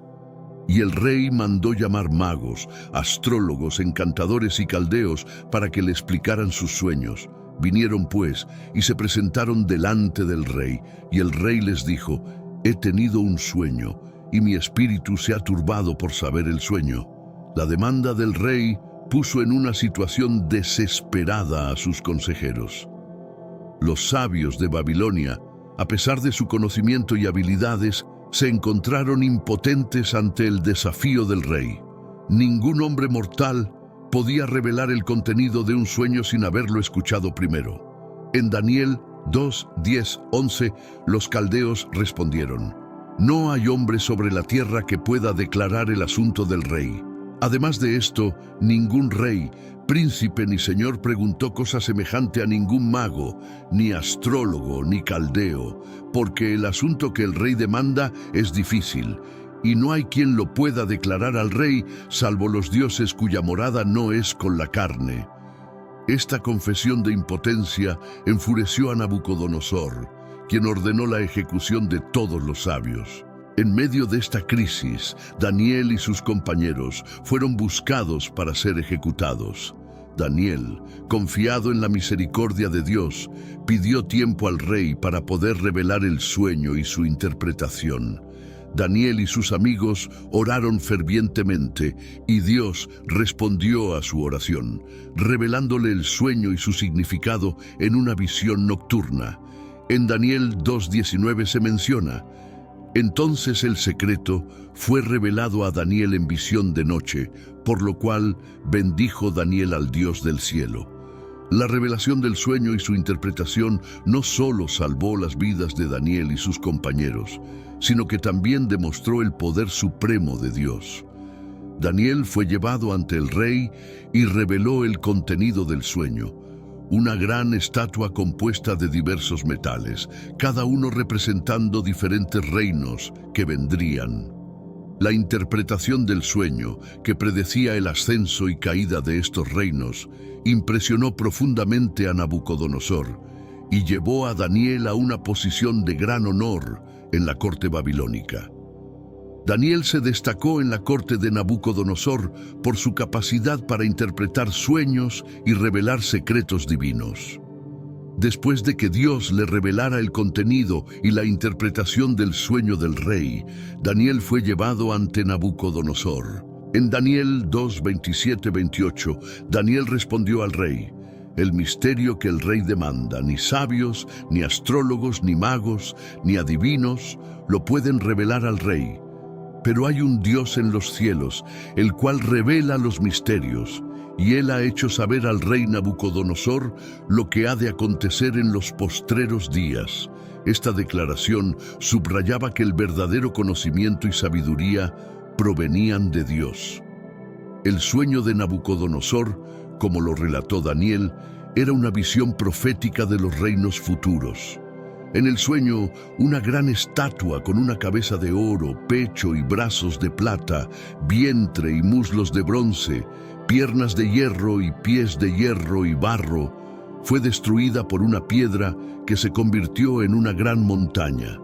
y el rey mandó llamar magos, astrólogos, encantadores y caldeos para que le explicaran sus sueños. Vinieron pues y se presentaron delante del rey, y el rey les dijo: he tenido un sueño, y mi espíritu se ha turbado por saber el sueño. La demanda del rey puso en una situación desesperada a sus consejeros. Los sabios de Babilonia, a pesar de su conocimiento y habilidades, se encontraron impotentes ante el desafío del rey. Ningún hombre mortal podía revelar el contenido de un sueño sin haberlo escuchado primero. En Daniel 2:10-11, los caldeos respondieron: no hay hombre sobre la tierra que pueda declarar el asunto del rey. Además de esto, ningún rey, príncipe ni señor preguntó cosa semejante a ningún mago, ni astrólogo, ni caldeo, porque el asunto que el rey demanda es difícil, y no hay quien lo pueda declarar al rey, salvo los dioses cuya morada no es con la carne. Esta confesión de impotencia enfureció a Nabucodonosor, quien ordenó la ejecución de todos los sabios. En medio de esta crisis, Daniel y sus compañeros fueron buscados para ser ejecutados. Daniel, confiado en la misericordia de Dios, pidió tiempo al rey para poder revelar el sueño y su interpretación. Daniel y sus amigos oraron fervientemente y Dios respondió a su oración, revelándole el sueño y su significado en una visión nocturna. En Daniel 2:19 se menciona: entonces el secreto fue revelado a Daniel en visión de noche, por lo cual bendijo Daniel al Dios del cielo. La revelación del sueño y su interpretación no solo salvó las vidas de Daniel y sus compañeros, sino que también demostró el poder supremo de Dios. Daniel fue llevado ante el rey y reveló el contenido del sueño: una gran estatua compuesta de diversos metales, cada uno representando diferentes reinos que vendrían. La interpretación del sueño, que predecía el ascenso y caída de estos reinos, impresionó profundamente a Nabucodonosor y llevó a Daniel a una posición de gran honor en la corte babilónica. Daniel se destacó en la corte de Nabucodonosor por su capacidad para interpretar sueños y revelar secretos divinos. Después de que Dios le revelara el contenido y la interpretación del sueño del rey, Daniel fue llevado ante Nabucodonosor. En Daniel 2:27-28, Daniel respondió al rey: el misterio que el rey demanda, ni sabios, ni astrólogos, ni magos, ni adivinos lo pueden revelar al rey. Pero hay un Dios en los cielos, el cual revela los misterios, y él ha hecho saber al rey Nabucodonosor lo que ha de acontecer en los postreros días. Esta declaración subrayaba que el verdadero conocimiento y sabiduría provenían de Dios. El sueño de Nabucodonosor, como lo relató Daniel, era una visión profética de los reinos futuros. En el sueño, una gran estatua con una cabeza de oro, pecho y brazos de plata, vientre y muslos de bronce, piernas de hierro y pies de hierro y barro, fue destruida por una piedra que se convirtió en una gran montaña.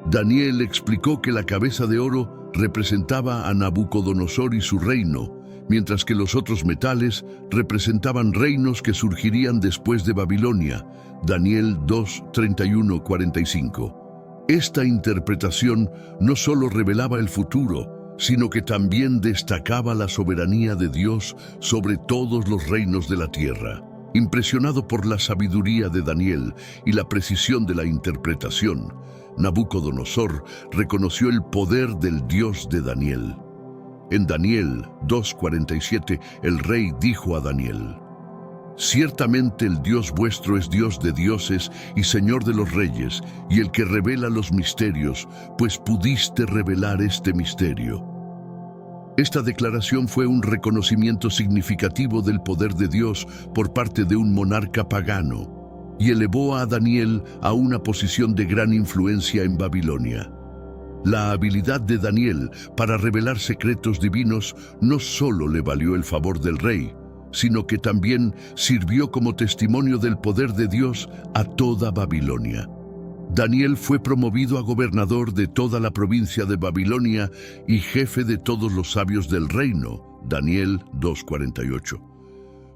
Daniel explicó que la cabeza de oro representaba a Nabucodonosor y su reino, mientras que los otros metales representaban reinos que surgirían después de Babilonia. Daniel 2:31-45. Esta interpretación no solo revelaba el futuro, sino que también destacaba la soberanía de Dios sobre todos los reinos de la tierra. Impresionado por la sabiduría de Daniel y la precisión de la interpretación, Nabucodonosor reconoció el poder del Dios de Daniel. En Daniel 2:47, el rey dijo a Daniel: «Ciertamente el Dios vuestro es Dios de dioses y Señor de los reyes, y el que revela los misterios, pues pudiste revelar este misterio». Esta declaración fue un reconocimiento significativo del poder de Dios por parte de un monarca pagano, y elevó a Daniel a una posición de gran influencia en Babilonia. La habilidad de Daniel para revelar secretos divinos no solo le valió el favor del rey, sino que también sirvió como testimonio del poder de Dios a toda Babilonia. Daniel fue promovido a gobernador de toda la provincia de Babilonia y jefe de todos los sabios del reino. Daniel 2:48.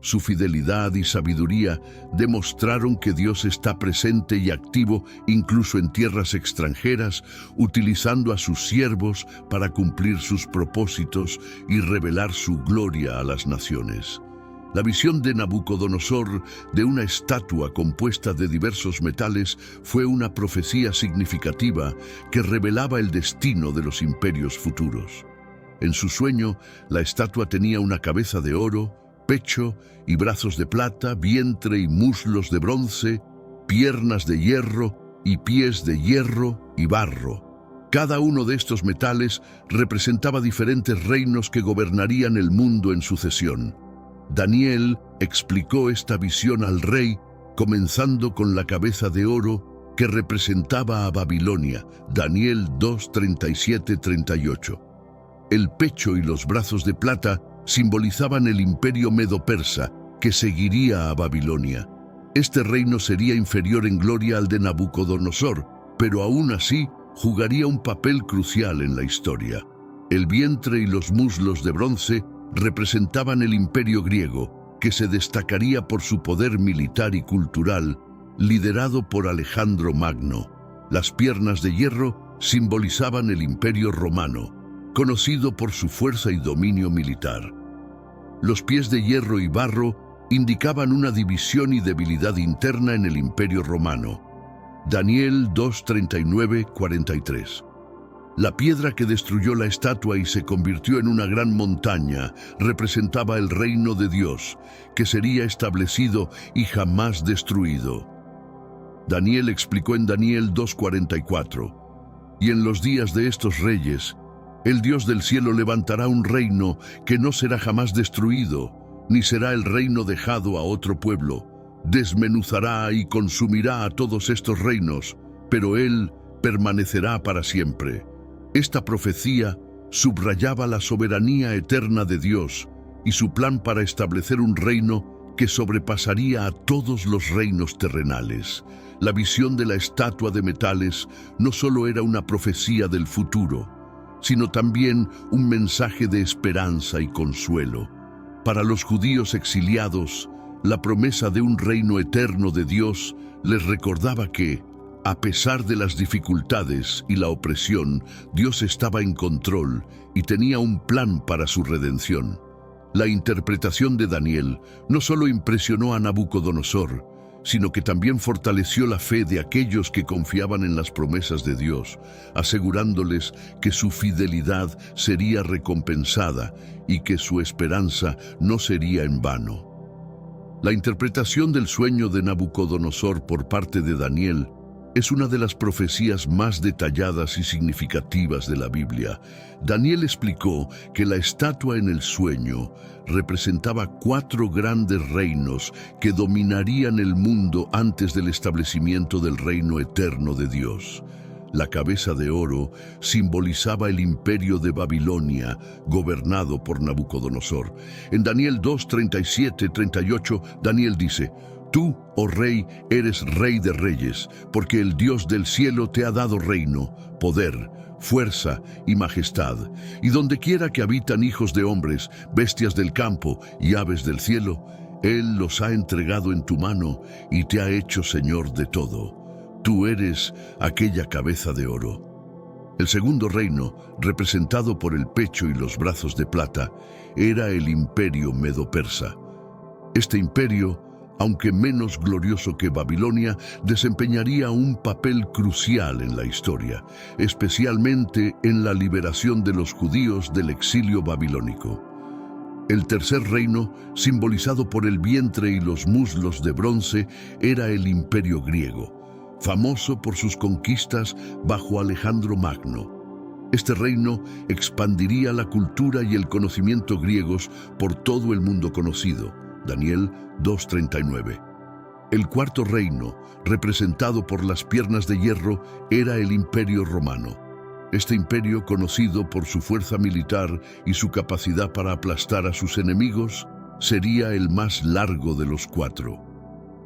Su fidelidad y sabiduría demostraron que Dios está presente y activo incluso en tierras extranjeras, utilizando a sus siervos para cumplir sus propósitos y revelar su gloria a las naciones. La visión de Nabucodonosor de una estatua compuesta de diversos metales fue una profecía significativa que revelaba el destino de los imperios futuros. En su sueño, la estatua tenía una cabeza de oro, pecho y brazos de plata, vientre y muslos de bronce, piernas de hierro y pies de hierro y barro. Cada uno de estos metales representaba diferentes reinos que gobernarían el mundo en sucesión. Daniel explicó esta visión al rey, comenzando con la cabeza de oro que representaba a Babilonia. Daniel 2:37-38. El pecho y los brazos de plata simbolizaban el imperio medo-persa que seguiría a Babilonia. Este reino sería inferior en gloria al de Nabucodonosor, pero aún así jugaría un papel crucial en la historia. El vientre y los muslos de bronce representaban el imperio griego, que se destacaría por su poder militar y cultural, liderado por Alejandro Magno. Las piernas de hierro simbolizaban el imperio romano, conocido por su fuerza y dominio militar. Los pies de hierro y barro indicaban una división y debilidad interna en el imperio romano. Daniel 2:39-43. La piedra que destruyó la estatua y se convirtió en una gran montaña representaba el reino de Dios, que sería establecido y jamás destruido. Daniel explicó en Daniel 2:44, «Y en los días de estos reyes, el Dios del cielo levantará un reino que no será jamás destruido, ni será el reino dejado a otro pueblo. Desmenuzará y consumirá a todos estos reinos, pero él permanecerá para siempre». Esta profecía subrayaba la soberanía eterna de Dios y su plan para establecer un reino que sobrepasaría a todos los reinos terrenales. La visión de la estatua de metales no solo era una profecía del futuro, sino también un mensaje de esperanza y consuelo. Para los judíos exiliados, la promesa de un reino eterno de Dios les recordaba que, a pesar de las dificultades y la opresión, Dios estaba en control y tenía un plan para su redención. La interpretación de Daniel no solo impresionó a Nabucodonosor, sino que también fortaleció la fe de aquellos que confiaban en las promesas de Dios, asegurándoles que su fidelidad sería recompensada y que su esperanza no sería en vano. La interpretación del sueño de Nabucodonosor por parte de Daniel es una de las profecías más detalladas y significativas de la Biblia. Daniel explicó que la estatua en el sueño representaba 4 grandes reinos que dominarían el mundo antes del establecimiento del reino eterno de Dios. La cabeza de oro simbolizaba el imperio de Babilonia, gobernado por Nabucodonosor. En Daniel 2:37-38, Daniel dice: «Tú, oh rey, eres rey de reyes, porque el Dios del cielo te ha dado reino, poder, fuerza y majestad. Y donde quiera que habitan hijos de hombres, bestias del campo y aves del cielo, Él los ha entregado en tu mano y te ha hecho señor de todo. Tú eres aquella cabeza de oro». El segundo reino, representado por el pecho y los brazos de plata, era el imperio medo-persa. Este imperio aunque menos glorioso que Babilonia, desempeñaría un papel crucial en la historia, especialmente en la liberación de los judíos del exilio babilónico. El tercer reino, simbolizado por el vientre y los muslos de bronce, era el Imperio griego, famoso por sus conquistas bajo Alejandro Magno. Este reino expandiría la cultura y el conocimiento griegos por todo el mundo conocido. Daniel 2:39. El cuarto reino, representado por las piernas de hierro, era el Imperio romano. Este imperio, conocido por su fuerza militar y su capacidad para aplastar a sus enemigos, sería el más largo de los cuatro.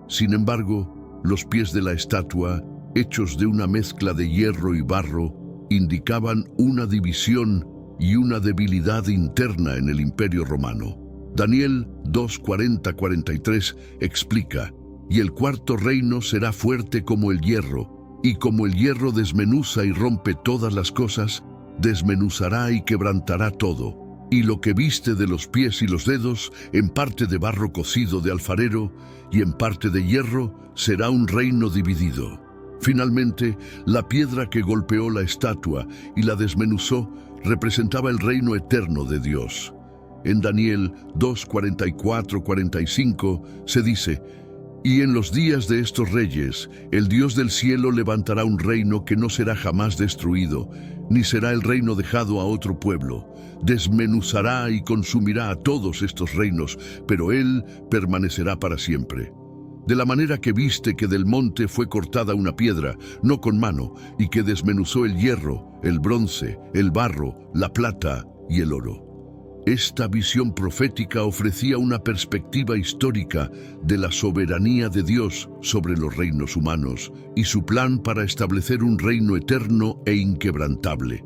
Sin embargo, los pies de la estatua, hechos de una mezcla de hierro y barro, indicaban una división y una debilidad interna en el Imperio romano. Daniel 2:40-43 explica: «Y el cuarto reino será fuerte como el hierro, y como el hierro desmenuza y rompe todas las cosas, desmenuzará y quebrantará todo. Y lo que viste de los pies y los dedos, en parte de barro cocido de alfarero y en parte de hierro, será un reino dividido». Finalmente, la piedra que golpeó la estatua y la desmenuzó representaba el reino eterno de Dios. En Daniel 2:44-45 se dice: «Y en los días de estos reyes, el Dios del cielo levantará un reino que no será jamás destruido, ni será el reino dejado a otro pueblo. Desmenuzará y consumirá a todos estos reinos, pero él permanecerá para siempre. De la manera que viste que del monte fue cortada una piedra, no con mano, y que desmenuzó el hierro, el bronce, el barro, la plata y el oro». Esta visión profética ofrecía una perspectiva histórica de la soberanía de Dios sobre los reinos humanos y su plan para establecer un reino eterno e inquebrantable.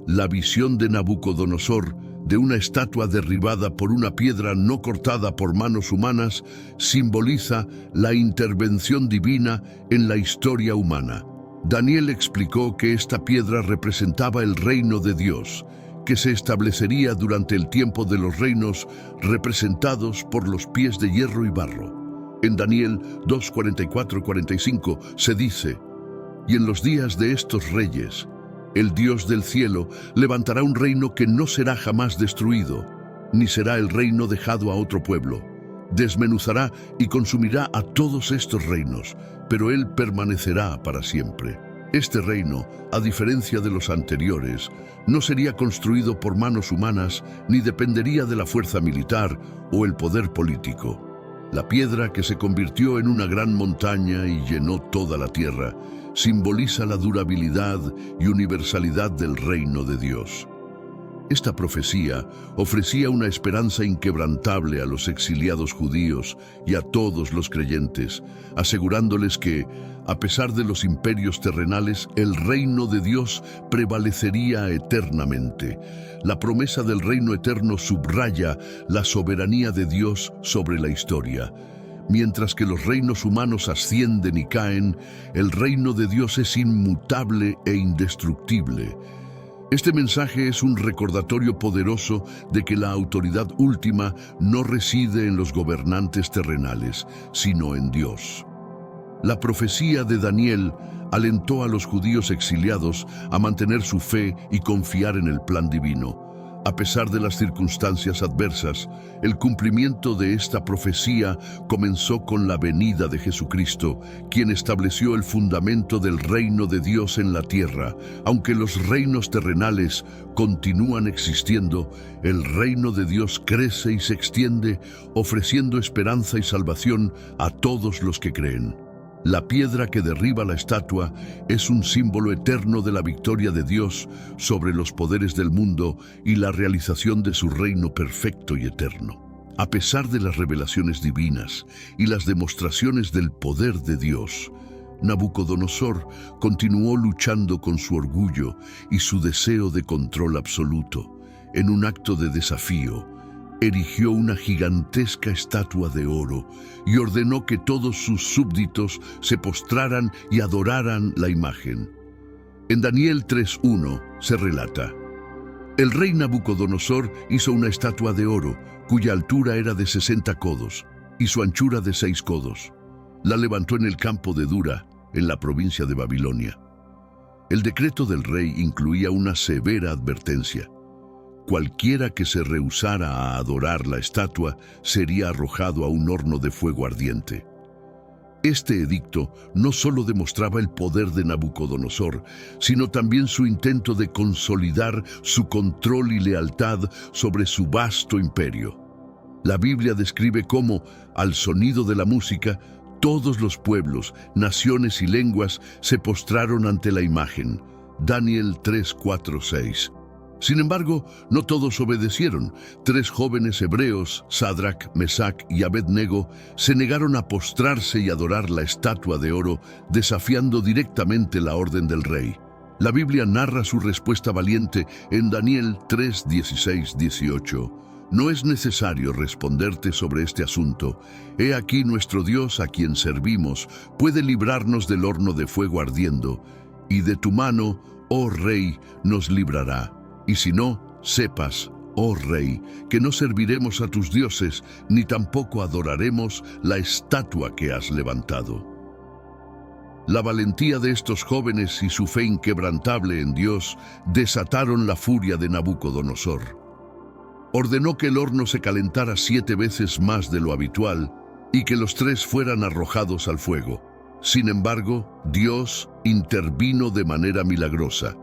La visión de Nabucodonosor de una estatua derribada por una piedra no cortada por manos humanas simboliza la intervención divina en la historia humana. Daniel explicó que esta piedra representaba el reino de Dios, que se establecería durante el tiempo de los reinos representados por los pies de hierro y barro. En Daniel 2:44-45 se dice: «Y en los días de estos reyes, el Dios del cielo levantará un reino que no será jamás destruido, ni será el reino dejado a otro pueblo. Desmenuzará y consumirá a todos estos reinos, pero él permanecerá para siempre». Este reino, a diferencia de los anteriores, no sería construido por manos humanas ni dependería de la fuerza militar o el poder político. La piedra que se convirtió en una gran montaña y llenó toda la tierra simboliza la durabilidad y universalidad del reino de Dios. Esta profecía ofrecía una esperanza inquebrantable a los exiliados judíos y a todos los creyentes, asegurándoles que, a pesar de los imperios terrenales, el reino de Dios prevalecería eternamente. La promesa del reino eterno subraya la soberanía de Dios sobre la historia. Mientras que los reinos humanos ascienden y caen, el reino de Dios es inmutable e indestructible. Este mensaje es un recordatorio poderoso de que la autoridad última no reside en los gobernantes terrenales, sino en Dios. La profecía de Daniel alentó a los judíos exiliados a mantener su fe y confiar en el plan divino. A pesar de las circunstancias adversas, el cumplimiento de esta profecía comenzó con la venida de Jesucristo, quien estableció el fundamento del reino de Dios en la tierra. Aunque los reinos terrenales continúan existiendo, el reino de Dios crece y se extiende, ofreciendo esperanza y salvación a todos los que creen. La piedra que derriba la estatua es un símbolo eterno de la victoria de Dios sobre los poderes del mundo y la realización de su reino perfecto y eterno. A pesar de las revelaciones divinas y las demostraciones del poder de Dios, Nabucodonosor continuó luchando con su orgullo y su deseo de control absoluto. En un acto de desafío, erigió una gigantesca estatua de oro y ordenó que todos sus súbditos se postraran y adoraran la imagen. En Daniel 3:1 se relata: «El rey Nabucodonosor hizo una estatua de oro, cuya altura era de 60 codos. y su anchura de 6 codos. La levantó en el campo de Dura, en la provincia de Babilonia. El decreto del rey incluía una severa advertencia. Cualquiera que se rehusara a adorar la estatua sería arrojado a un horno de fuego ardiente. Este edicto no solo demostraba el poder de Nabucodonosor, sino también su intento de consolidar su control y lealtad sobre su vasto imperio. La Biblia describe cómo, al sonido de la música, todos los pueblos, naciones y lenguas se postraron ante la imagen. Daniel 3, 4, 6. Sin embargo, no todos obedecieron. 3 jóvenes hebreos, Sadrac, Mesac y Abed-Nego, se negaron a postrarse y adorar la estatua de oro, desafiando directamente la orden del rey. La Biblia narra su respuesta valiente en Daniel 3, 16, 18. No es necesario responderte sobre este asunto. He aquí nuestro Dios a quien servimos puede librarnos del horno de fuego ardiendo, y de tu mano, oh Rey, nos librará. Y si no, sepas, oh Rey, que no serviremos a tus dioses, ni tampoco adoraremos la estatua que has levantado. La valentía de estos jóvenes y su fe inquebrantable en Dios desataron la furia de Nabucodonosor. Ordenó que el horno se calentara 7 veces más de lo habitual y que los 3 fueran arrojados al fuego. Sin embargo, Dios intervino de manera milagrosa.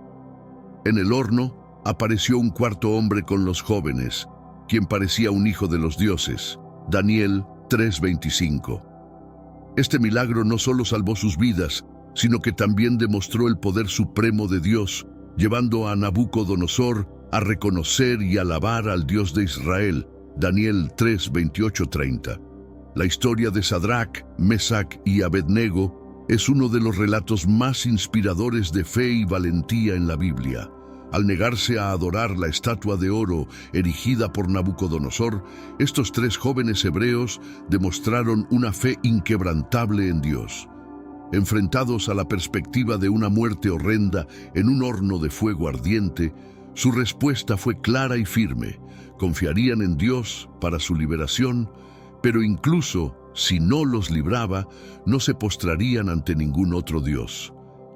En el horno apareció un cuarto hombre con los jóvenes, quien parecía un hijo de los dioses. Daniel 3:25. Este milagro no solo salvó sus vidas, sino que también demostró el poder supremo de Dios, llevando a Nabucodonosor a reconocer y alabar al Dios de Israel. Daniel 3:28-30. La historia de Sadrac, Mesac y Abed-Nego es uno de los relatos más inspiradores de fe y valentía en la Biblia. Al negarse a adorar la estatua de oro erigida por Nabucodonosor, estos 3 jóvenes hebreos demostraron una fe inquebrantable en Dios. Enfrentados a la perspectiva de una muerte horrenda en un horno de fuego ardiente, su respuesta fue clara y firme. Confiarían en Dios para su liberación, pero incluso si no los libraba, no se postrarían ante ningún otro Dios.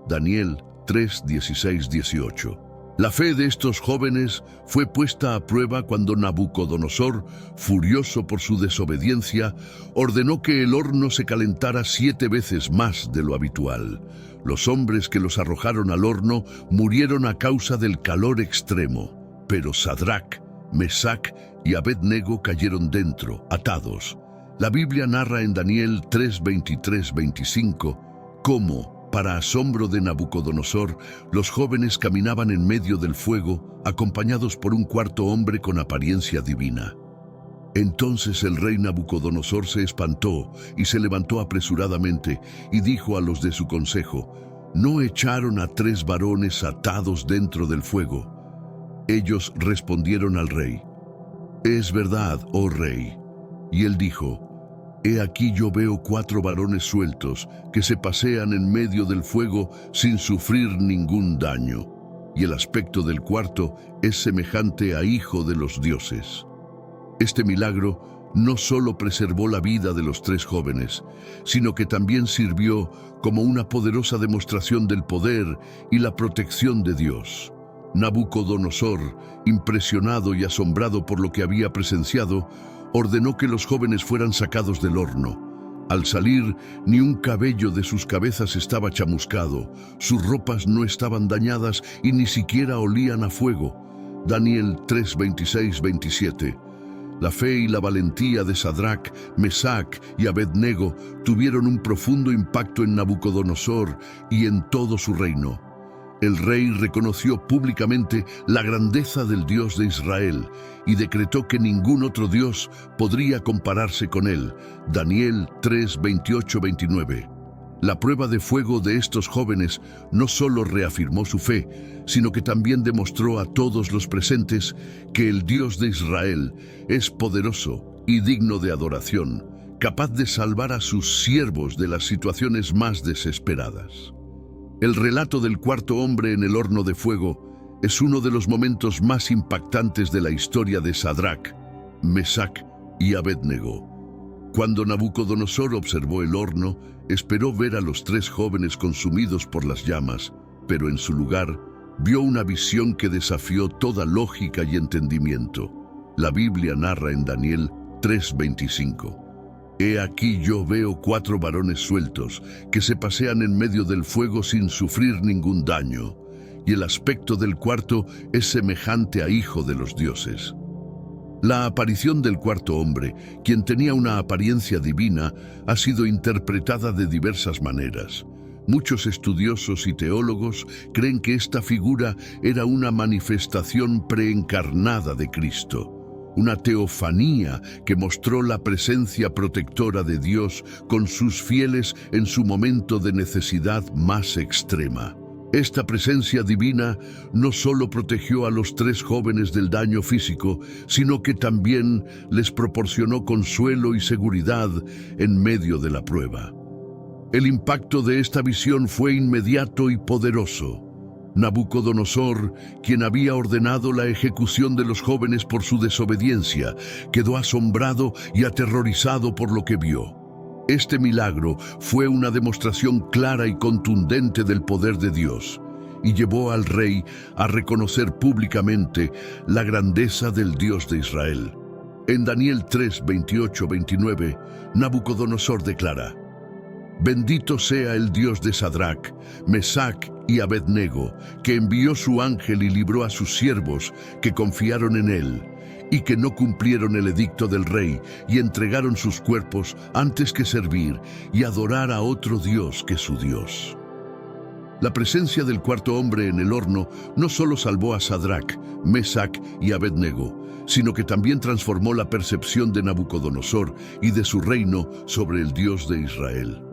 Daniel 3, 16, 18. La fe de estos jóvenes fue puesta a prueba cuando Nabucodonosor, furioso por su desobediencia, ordenó que el horno se calentara 7 veces más de lo habitual. Los hombres que los arrojaron al horno murieron a causa del calor extremo, pero Sadrac, Mesac y Abed-Nego cayeron dentro, atados. La Biblia narra en Daniel 3, 23, 25 cómo, para asombro de Nabucodonosor, los jóvenes caminaban en medio del fuego, acompañados por un cuarto hombre con apariencia divina. Entonces el rey Nabucodonosor se espantó y se levantó apresuradamente y dijo a los de su consejo: ¿no echaron a 3 varones atados dentro del fuego? Ellos respondieron al rey: es verdad, oh rey. Y él dijo: he aquí yo veo 4 varones sueltos que se pasean en medio del fuego sin sufrir ningún daño, y el aspecto del cuarto es semejante a hijo de los dioses. Este milagro no solo preservó la vida de los 3 jóvenes, sino que también sirvió como una poderosa demostración del poder y la protección de Dios. Nabucodonosor, impresionado y asombrado por lo que había presenciado, ordenó que los jóvenes fueran sacados del horno. Al salir, ni un cabello de sus cabezas estaba chamuscado, sus ropas no estaban dañadas y ni siquiera olían a fuego. Daniel 3, 26, 27. La fe y la valentía de Sadrac, Mesac y Abed-Nego tuvieron un profundo impacto en Nabucodonosor y en todo su reino. El rey reconoció públicamente la grandeza del Dios de Israel y decretó que ningún otro Dios podría compararse con él. Daniel 3, 28, 29. La prueba de fuego de estos jóvenes no solo reafirmó su fe, sino que también demostró a todos los presentes que el Dios de Israel es poderoso y digno de adoración, capaz de salvar a sus siervos de las situaciones más desesperadas. El relato del cuarto hombre en el horno de fuego es uno de los momentos más impactantes de la historia de Sadrac, Mesac y Abed-Nego. Cuando Nabucodonosor observó el horno, esperó ver a los 3 jóvenes consumidos por las llamas, pero en su lugar vio una visión que desafió toda lógica y entendimiento. La Biblia narra en Daniel 3:25. He aquí yo veo 4 varones sueltos que se pasean en medio del fuego sin sufrir ningún daño, y el aspecto del cuarto es semejante a hijo de los dioses. La aparición del cuarto hombre, quien tenía una apariencia divina, ha sido interpretada de diversas maneras. Muchos estudiosos y teólogos creen que esta figura era una manifestación preencarnada de Cristo, una teofanía que mostró la presencia protectora de Dios con sus fieles en su momento de necesidad más extrema. Esta presencia divina no solo protegió a los 3 jóvenes del daño físico, sino que también les proporcionó consuelo y seguridad en medio de la prueba. El impacto de esta visión fue inmediato y poderoso. Nabucodonosor, quien había ordenado la ejecución de los jóvenes por su desobediencia, quedó asombrado y aterrorizado por lo que vio. Este milagro fue una demostración clara y contundente del poder de Dios, y llevó al rey a reconocer públicamente la grandeza del Dios de Israel. En Daniel 3:28-29, Nabucodonosor declara: Bendito sea el Dios de Sadrach, Mesach y Abednego, que envió su ángel y libró a sus siervos que confiaron en él, y que no cumplieron el edicto del rey y entregaron sus cuerpos antes que servir y adorar a otro Dios que su Dios. La presencia del cuarto hombre en el horno no solo salvó a Sadrach, Mesach y Abednego, sino que también transformó la percepción de Nabucodonosor y de su reino sobre el Dios de Israel.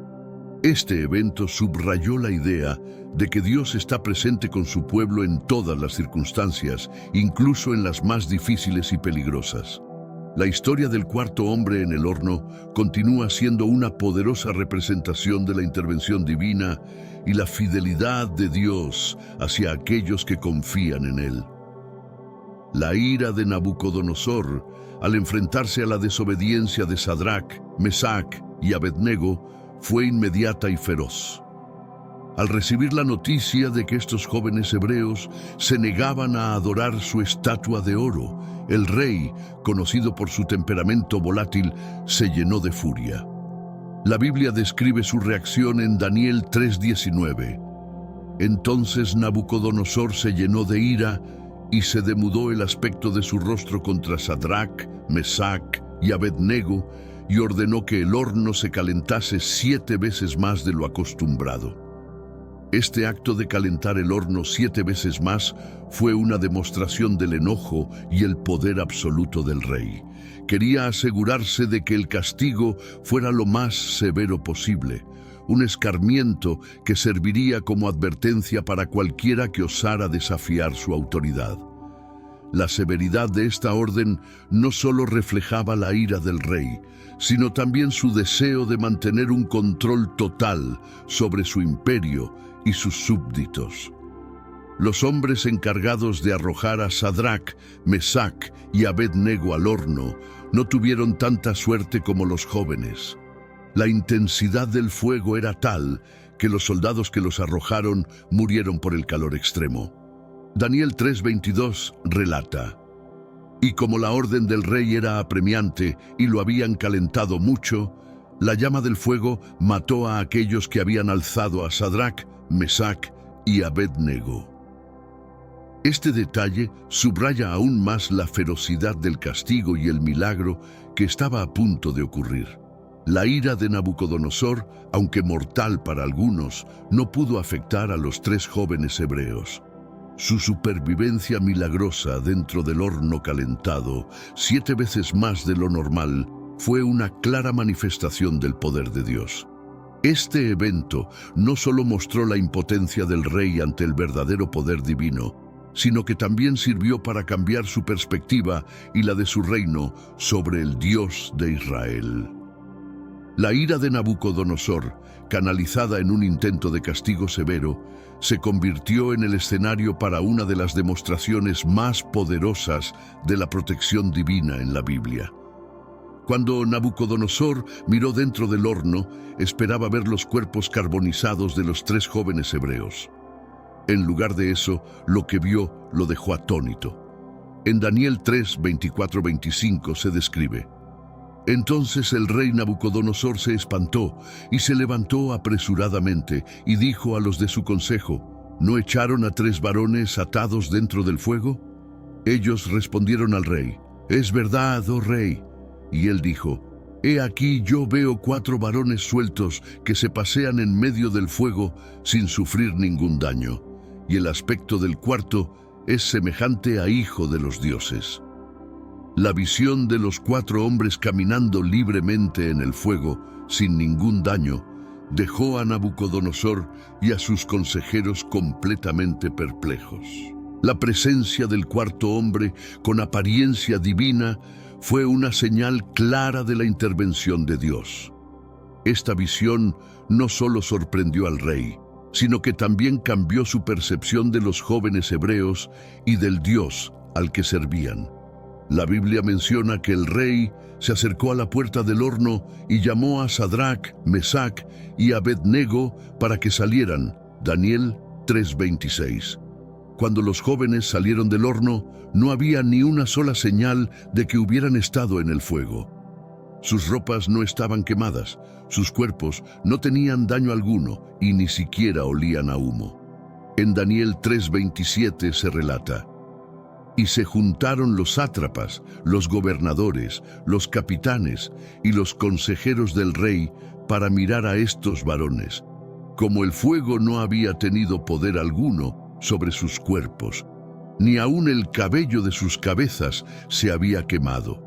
Este evento subrayó la idea de que Dios está presente con su pueblo en todas las circunstancias, incluso en las más difíciles y peligrosas. La historia del cuarto hombre en el horno continúa siendo una poderosa representación de la intervención divina y la fidelidad de Dios hacia aquellos que confían en Él. La ira de Nabucodonosor, al enfrentarse a la desobediencia de Sadrach, Mesach y Abednego, fue inmediata y feroz. Al recibir la noticia de que estos jóvenes hebreos se negaban a adorar su estatua de oro, el rey, conocido por su temperamento volátil, se llenó de furia. La Biblia describe su reacción en Daniel 3:19. Entonces Nabucodonosor se llenó de ira y se demudó el aspecto de su rostro contra Sadrach, Mesach y Abednego, y ordenó que el horno se calentase 7 veces más de lo acostumbrado. Este acto de calentar el horno 7 veces más fue una demostración del enojo y el poder absoluto del rey. Quería asegurarse de que el castigo fuera lo más severo posible, un escarmiento que serviría como advertencia para cualquiera que osara desafiar su autoridad. La severidad de esta orden no solo reflejaba la ira del rey, sino también su deseo de mantener un control total sobre su imperio y sus súbditos. Los hombres encargados de arrojar a Sadrach, Mesach y Abednego al horno no tuvieron tanta suerte como los jóvenes. La intensidad del fuego era tal que los soldados que los arrojaron murieron por el calor extremo. Daniel 3:22 relata: Y como la orden del rey era apremiante y lo habían calentado mucho, la llama del fuego mató a aquellos que habían alzado a Sadrach, Mesach y Abednego. Este detalle subraya aún más la ferocidad del castigo y el milagro que estaba a punto de ocurrir. La ira de Nabucodonosor, aunque mortal para algunos, no pudo afectar a los 3 jóvenes hebreos. Su supervivencia milagrosa dentro del horno calentado, 7 veces más de lo normal, fue una clara manifestación del poder de Dios. Este evento no solo mostró la impotencia del rey ante el verdadero poder divino, sino que también sirvió para cambiar su perspectiva y la de su reino sobre el Dios de Israel. La ira de Nabucodonosor, canalizada en un intento de castigo severo, se convirtió en el escenario para una de las demostraciones más poderosas de la protección divina en la Biblia. Cuando Nabucodonosor miró dentro del horno, esperaba ver los cuerpos carbonizados de los 3 jóvenes hebreos. En lugar de eso, lo que vio lo dejó atónito. En Daniel 3, 24-25 se describe: Entonces el rey Nabucodonosor se espantó y se levantó apresuradamente y dijo a los de su consejo: ¿No echaron a 3 varones atados dentro del fuego? Ellos respondieron al rey: Es verdad, oh rey. Y él dijo: He aquí yo veo 4 varones sueltos que se pasean en medio del fuego sin sufrir ningún daño, y el aspecto del cuarto es semejante a hijo de los dioses. La visión de los 4 hombres caminando libremente en el fuego sin ningún daño dejó a Nabucodonosor y a sus consejeros completamente perplejos. La presencia del cuarto hombre con apariencia divina fue una señal clara de la intervención de Dios. Esta visión no solo sorprendió al rey, sino que también cambió su percepción de los jóvenes hebreos y del Dios al que servían. La Biblia menciona que el rey se acercó a la puerta del horno y llamó a Sadrac, Mesac y Abednego para que salieran. Daniel 3:26. Cuando los jóvenes salieron del horno, no había ni una sola señal de que hubieran estado en el fuego. Sus ropas no estaban quemadas, sus cuerpos no tenían daño alguno y ni siquiera olían a humo. En Daniel 3:27 se relata: Y se juntaron los sátrapas, los gobernadores, los capitanes y los consejeros del rey para mirar a estos varones. Como el fuego no había tenido poder alguno sobre sus cuerpos, ni aun el cabello de sus cabezas se había quemado.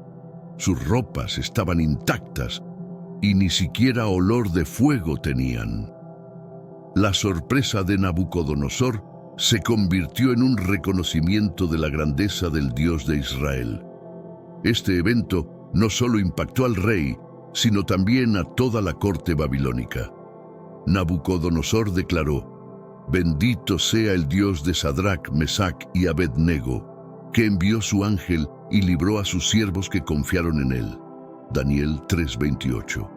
Sus ropas estaban intactas y ni siquiera olor de fuego tenían. La sorpresa de Nabucodonosor se convirtió en un reconocimiento de la grandeza del Dios de Israel. Este evento no solo impactó al rey, sino también a toda la corte babilónica. Nabucodonosor declaró: Bendito sea el Dios de Sadrac, Mesac y Abednego, que envió su ángel y libró a sus siervos que confiaron en él. Daniel 3:28.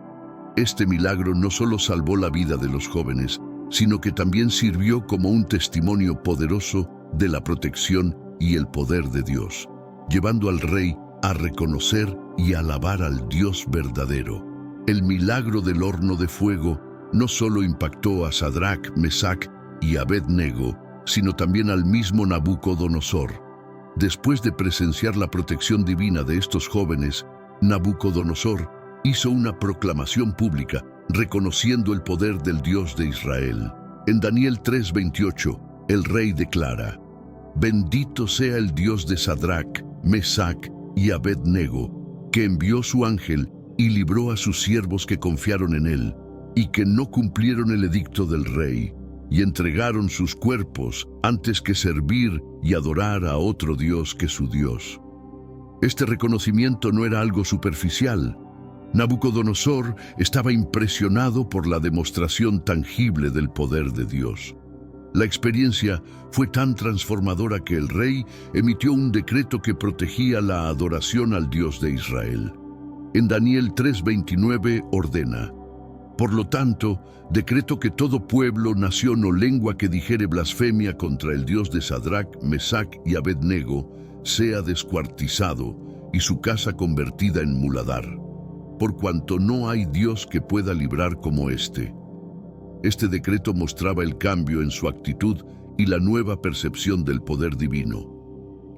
Este milagro no solo salvó la vida de los jóvenes, sino que también sirvió como un testimonio poderoso de la protección y el poder de Dios, llevando al rey a reconocer y alabar al Dios verdadero. El milagro del horno de fuego no solo impactó a Sadrac, Mesac y Abednego, sino también al mismo Nabucodonosor. Después de presenciar la protección divina de estos jóvenes, Nabucodonosor hizo una proclamación pública reconociendo el poder del Dios de Israel. En Daniel 3:28, el rey declara: Bendito sea el Dios de Sadrac, Mesac y Abednego, que envió su ángel y libró a sus siervos que confiaron en él, y que no cumplieron el edicto del rey, y entregaron sus cuerpos antes que servir y adorar a otro Dios que su Dios. Este reconocimiento no era algo superficial. Nabucodonosor estaba impresionado por la demostración tangible del poder de Dios. La experiencia fue tan transformadora que el rey emitió un decreto que protegía la adoración al Dios de Israel. En Daniel 3:29 ordena: Por lo tanto, decreto que todo pueblo, nación o lengua que dijere blasfemia contra el Dios de Sadrac, Mesac y Abednego sea descuartizado y su casa convertida en muladar, por cuanto no hay Dios que pueda librar como este. Este decreto mostraba el cambio en su actitud y la nueva percepción del poder divino.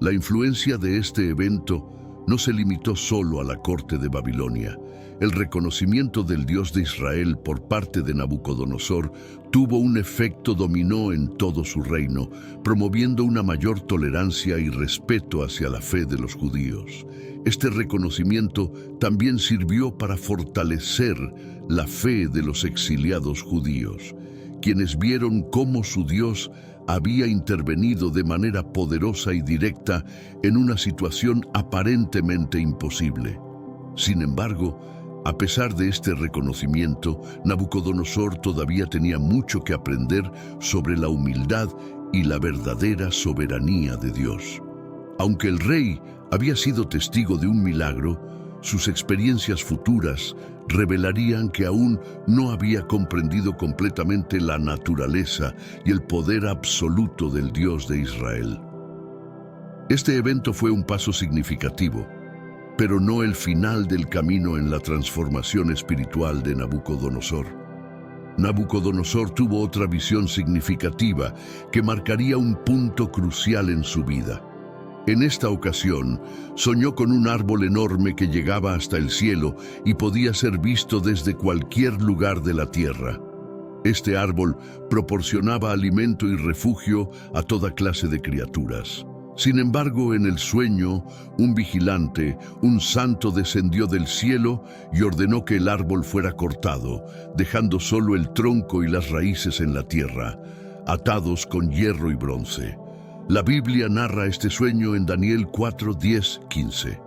La influencia de este evento no se limitó solo a la corte de Babilonia. El reconocimiento del Dios de Israel por parte de Nabucodonosor tuvo un efecto dominó en todo su reino, promoviendo una mayor tolerancia y respeto hacia la fe de los judíos. Este reconocimiento también sirvió para fortalecer la fe de los exiliados judíos, quienes vieron cómo su Dios había intervenido de manera poderosa y directa en una situación aparentemente imposible. Sin embargo, a pesar de este reconocimiento, Nabucodonosor todavía tenía mucho que aprender sobre la humildad y la verdadera soberanía de Dios. Aunque el rey había sido testigo de un milagro, sus experiencias futuras revelarían que aún no había comprendido completamente la naturaleza y el poder absoluto del Dios de Israel. Este evento fue un paso significativo, pero no el final del camino en la transformación espiritual de Nabucodonosor. Nabucodonosor tuvo otra visión significativa que marcaría un punto crucial en su vida. En esta ocasión, soñó con un árbol enorme que llegaba hasta el cielo y podía ser visto desde cualquier lugar de la tierra. Este árbol proporcionaba alimento y refugio a toda clase de criaturas. Sin embargo, en el sueño, un vigilante, un santo, descendió del cielo y ordenó que el árbol fuera cortado, dejando solo el tronco y las raíces en la tierra, atados con hierro y bronce. La Biblia narra este sueño en Daniel 4, 10, 15.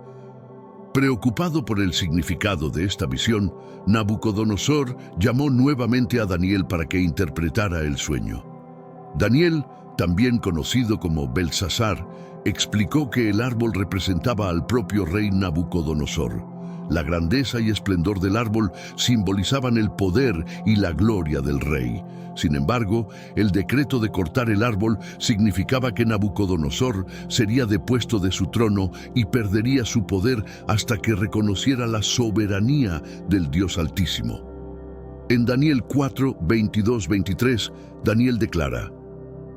Preocupado por el significado de esta visión, Nabucodonosor llamó nuevamente a Daniel para que interpretara el sueño. Daniel, también conocido como Belsasar, explicó que el árbol representaba al propio rey Nabucodonosor. La grandeza y esplendor del árbol simbolizaban el poder y la gloria del rey. Sin embargo, el decreto de cortar el árbol significaba que Nabucodonosor sería depuesto de su trono y perdería su poder hasta que reconociera la soberanía del Dios Altísimo. En Daniel 4, 22, 23, Daniel declara: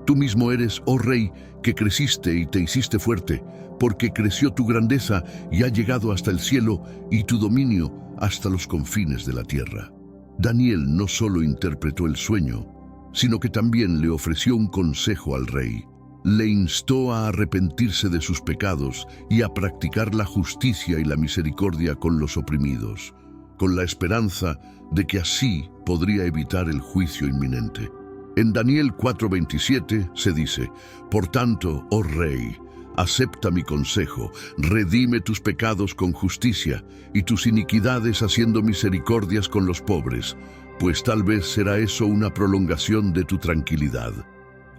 Tú mismo eres, oh rey, que creciste y te hiciste fuerte, porque creció tu grandeza y ha llegado hasta el cielo y tu dominio hasta los confines de la tierra. Daniel no solo interpretó el sueño, sino que también le ofreció un consejo al rey. Le instó a arrepentirse de sus pecados y a practicar la justicia y la misericordia con los oprimidos, con la esperanza de que así podría evitar el juicio inminente. En Daniel 4:27 se dice: Por tanto, oh rey, acepta mi consejo, redime tus pecados con justicia y tus iniquidades haciendo misericordias con los pobres, pues tal vez será eso una prolongación de tu tranquilidad.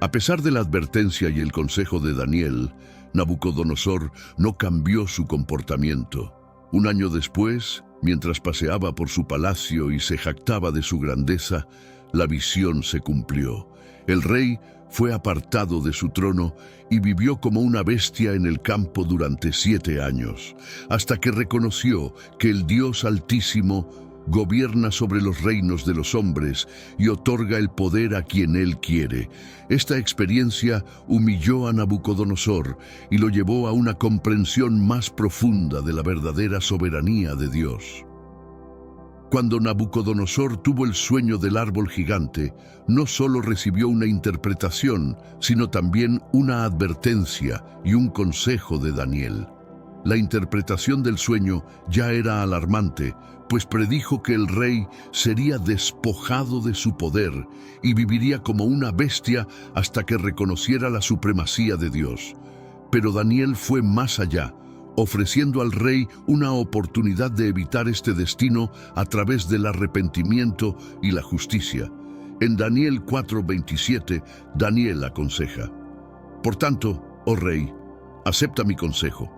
A pesar de la advertencia y el consejo de Daniel, Nabucodonosor no cambió su comportamiento. Un año después, mientras paseaba por su palacio y se jactaba de su grandeza, la visión se cumplió. El rey fue apartado de su trono y vivió como una bestia en el campo durante 7 años, hasta que reconoció que el Dios Altísimo gobierna sobre los reinos de los hombres y otorga el poder a quien Él quiere. Esta experiencia humilló a Nabucodonosor y lo llevó a una comprensión más profunda de la verdadera soberanía de Dios. Cuando Nabucodonosor tuvo el sueño del árbol gigante, no solo recibió una interpretación, sino también una advertencia y un consejo de Daniel. La interpretación del sueño ya era alarmante, pues predijo que el rey sería despojado de su poder y viviría como una bestia hasta que reconociera la supremacía de Dios. Pero Daniel fue más allá, ofreciendo al rey una oportunidad de evitar este destino a través del arrepentimiento y la justicia. En Daniel 4:27, Daniel aconseja: Por tanto, oh rey, acepta mi consejo.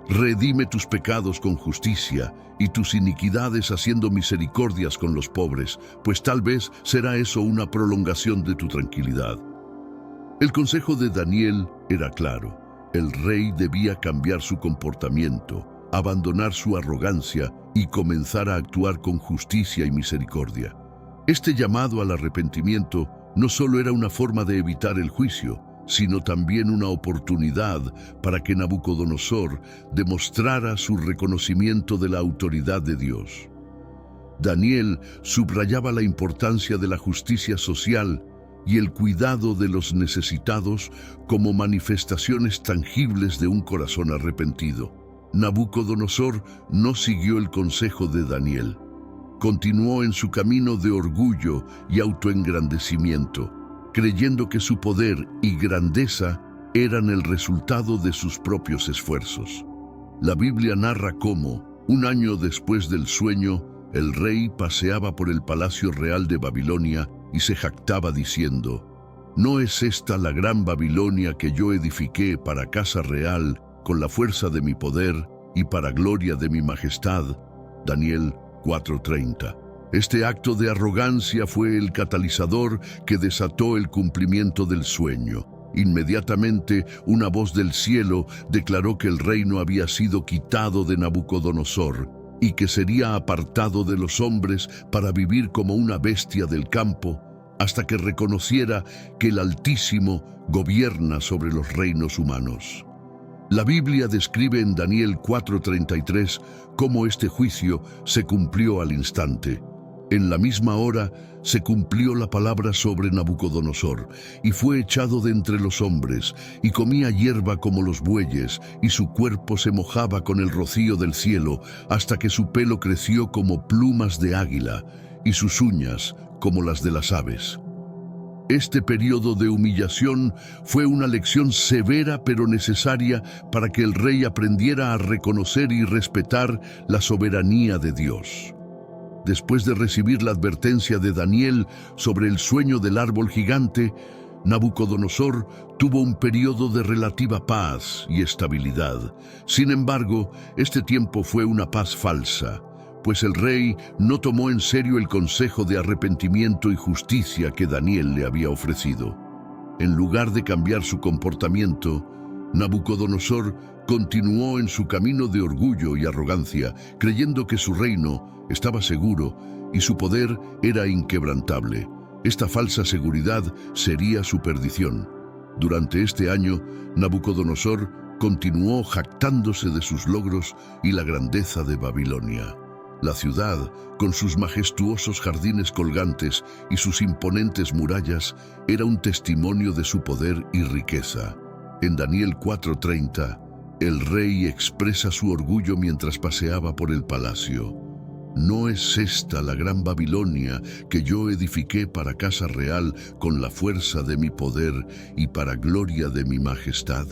Redime tus pecados con justicia y tus iniquidades haciendo misericordias con los pobres, pues tal vez será eso una prolongación de tu tranquilidad. El consejo de Daniel era claro. El rey debía cambiar su comportamiento, abandonar su arrogancia y comenzar a actuar con justicia y misericordia. Este llamado al arrepentimiento no solo era una forma de evitar el juicio, sino también una oportunidad para que Nabucodonosor demostrara su reconocimiento de la autoridad de Dios. Daniel subrayaba la importancia de la justicia social y el cuidado de los necesitados como manifestaciones tangibles de un corazón arrepentido. Nabucodonosor no siguió el consejo de Daniel. Continuó en su camino de orgullo y autoengrandecimiento, creyendo que su poder y grandeza eran el resultado de sus propios esfuerzos. La Biblia narra cómo, un año después del sueño, el rey paseaba por el palacio real de Babilonia y se jactaba diciendo: ¿No es esta la gran Babilonia que yo edifiqué para casa real con la fuerza de mi poder y para gloria de mi majestad. Daniel 4:30. Este acto de arrogancia fue el catalizador que desató el cumplimiento del sueño. Inmediatamente, una voz del cielo declaró que el reino había sido quitado de Nabucodonosor y que sería apartado de los hombres para vivir como una bestia del campo, hasta que reconociera que el Altísimo gobierna sobre los reinos humanos. La Biblia describe en Daniel 4:33 cómo este juicio se cumplió al instante. En la misma hora se cumplió la palabra sobre Nabucodonosor, y fue echado de entre los hombres, y comía hierba como los bueyes, y su cuerpo se mojaba con el rocío del cielo, hasta que su pelo creció como plumas de águila, y sus uñas como las de las aves. Este periodo de humillación fue una lección severa pero necesaria para que el rey aprendiera a reconocer y respetar la soberanía de Dios. Después de recibir la advertencia de Daniel sobre el sueño del árbol gigante, Nabucodonosor tuvo un periodo de relativa paz y estabilidad. Sin embargo, este tiempo fue una paz falsa, pues el rey no tomó en serio el consejo de arrepentimiento y justicia que Daniel le había ofrecido. En lugar de cambiar su comportamiento, Nabucodonosor continuó en su camino de orgullo y arrogancia, creyendo que su reino estaba seguro y su poder era inquebrantable. Esta falsa seguridad sería su perdición. Durante este año, Nabucodonosor continuó jactándose de sus logros y la grandeza de Babilonia. La ciudad, con sus majestuosos jardines colgantes y sus imponentes murallas, era un testimonio de su poder y riqueza. En Daniel 4:30, el rey expresa su orgullo mientras paseaba por el palacio. ¿No es esta la gran Babilonia que yo edifiqué para casa real con la fuerza de mi poder y para gloria de mi majestad?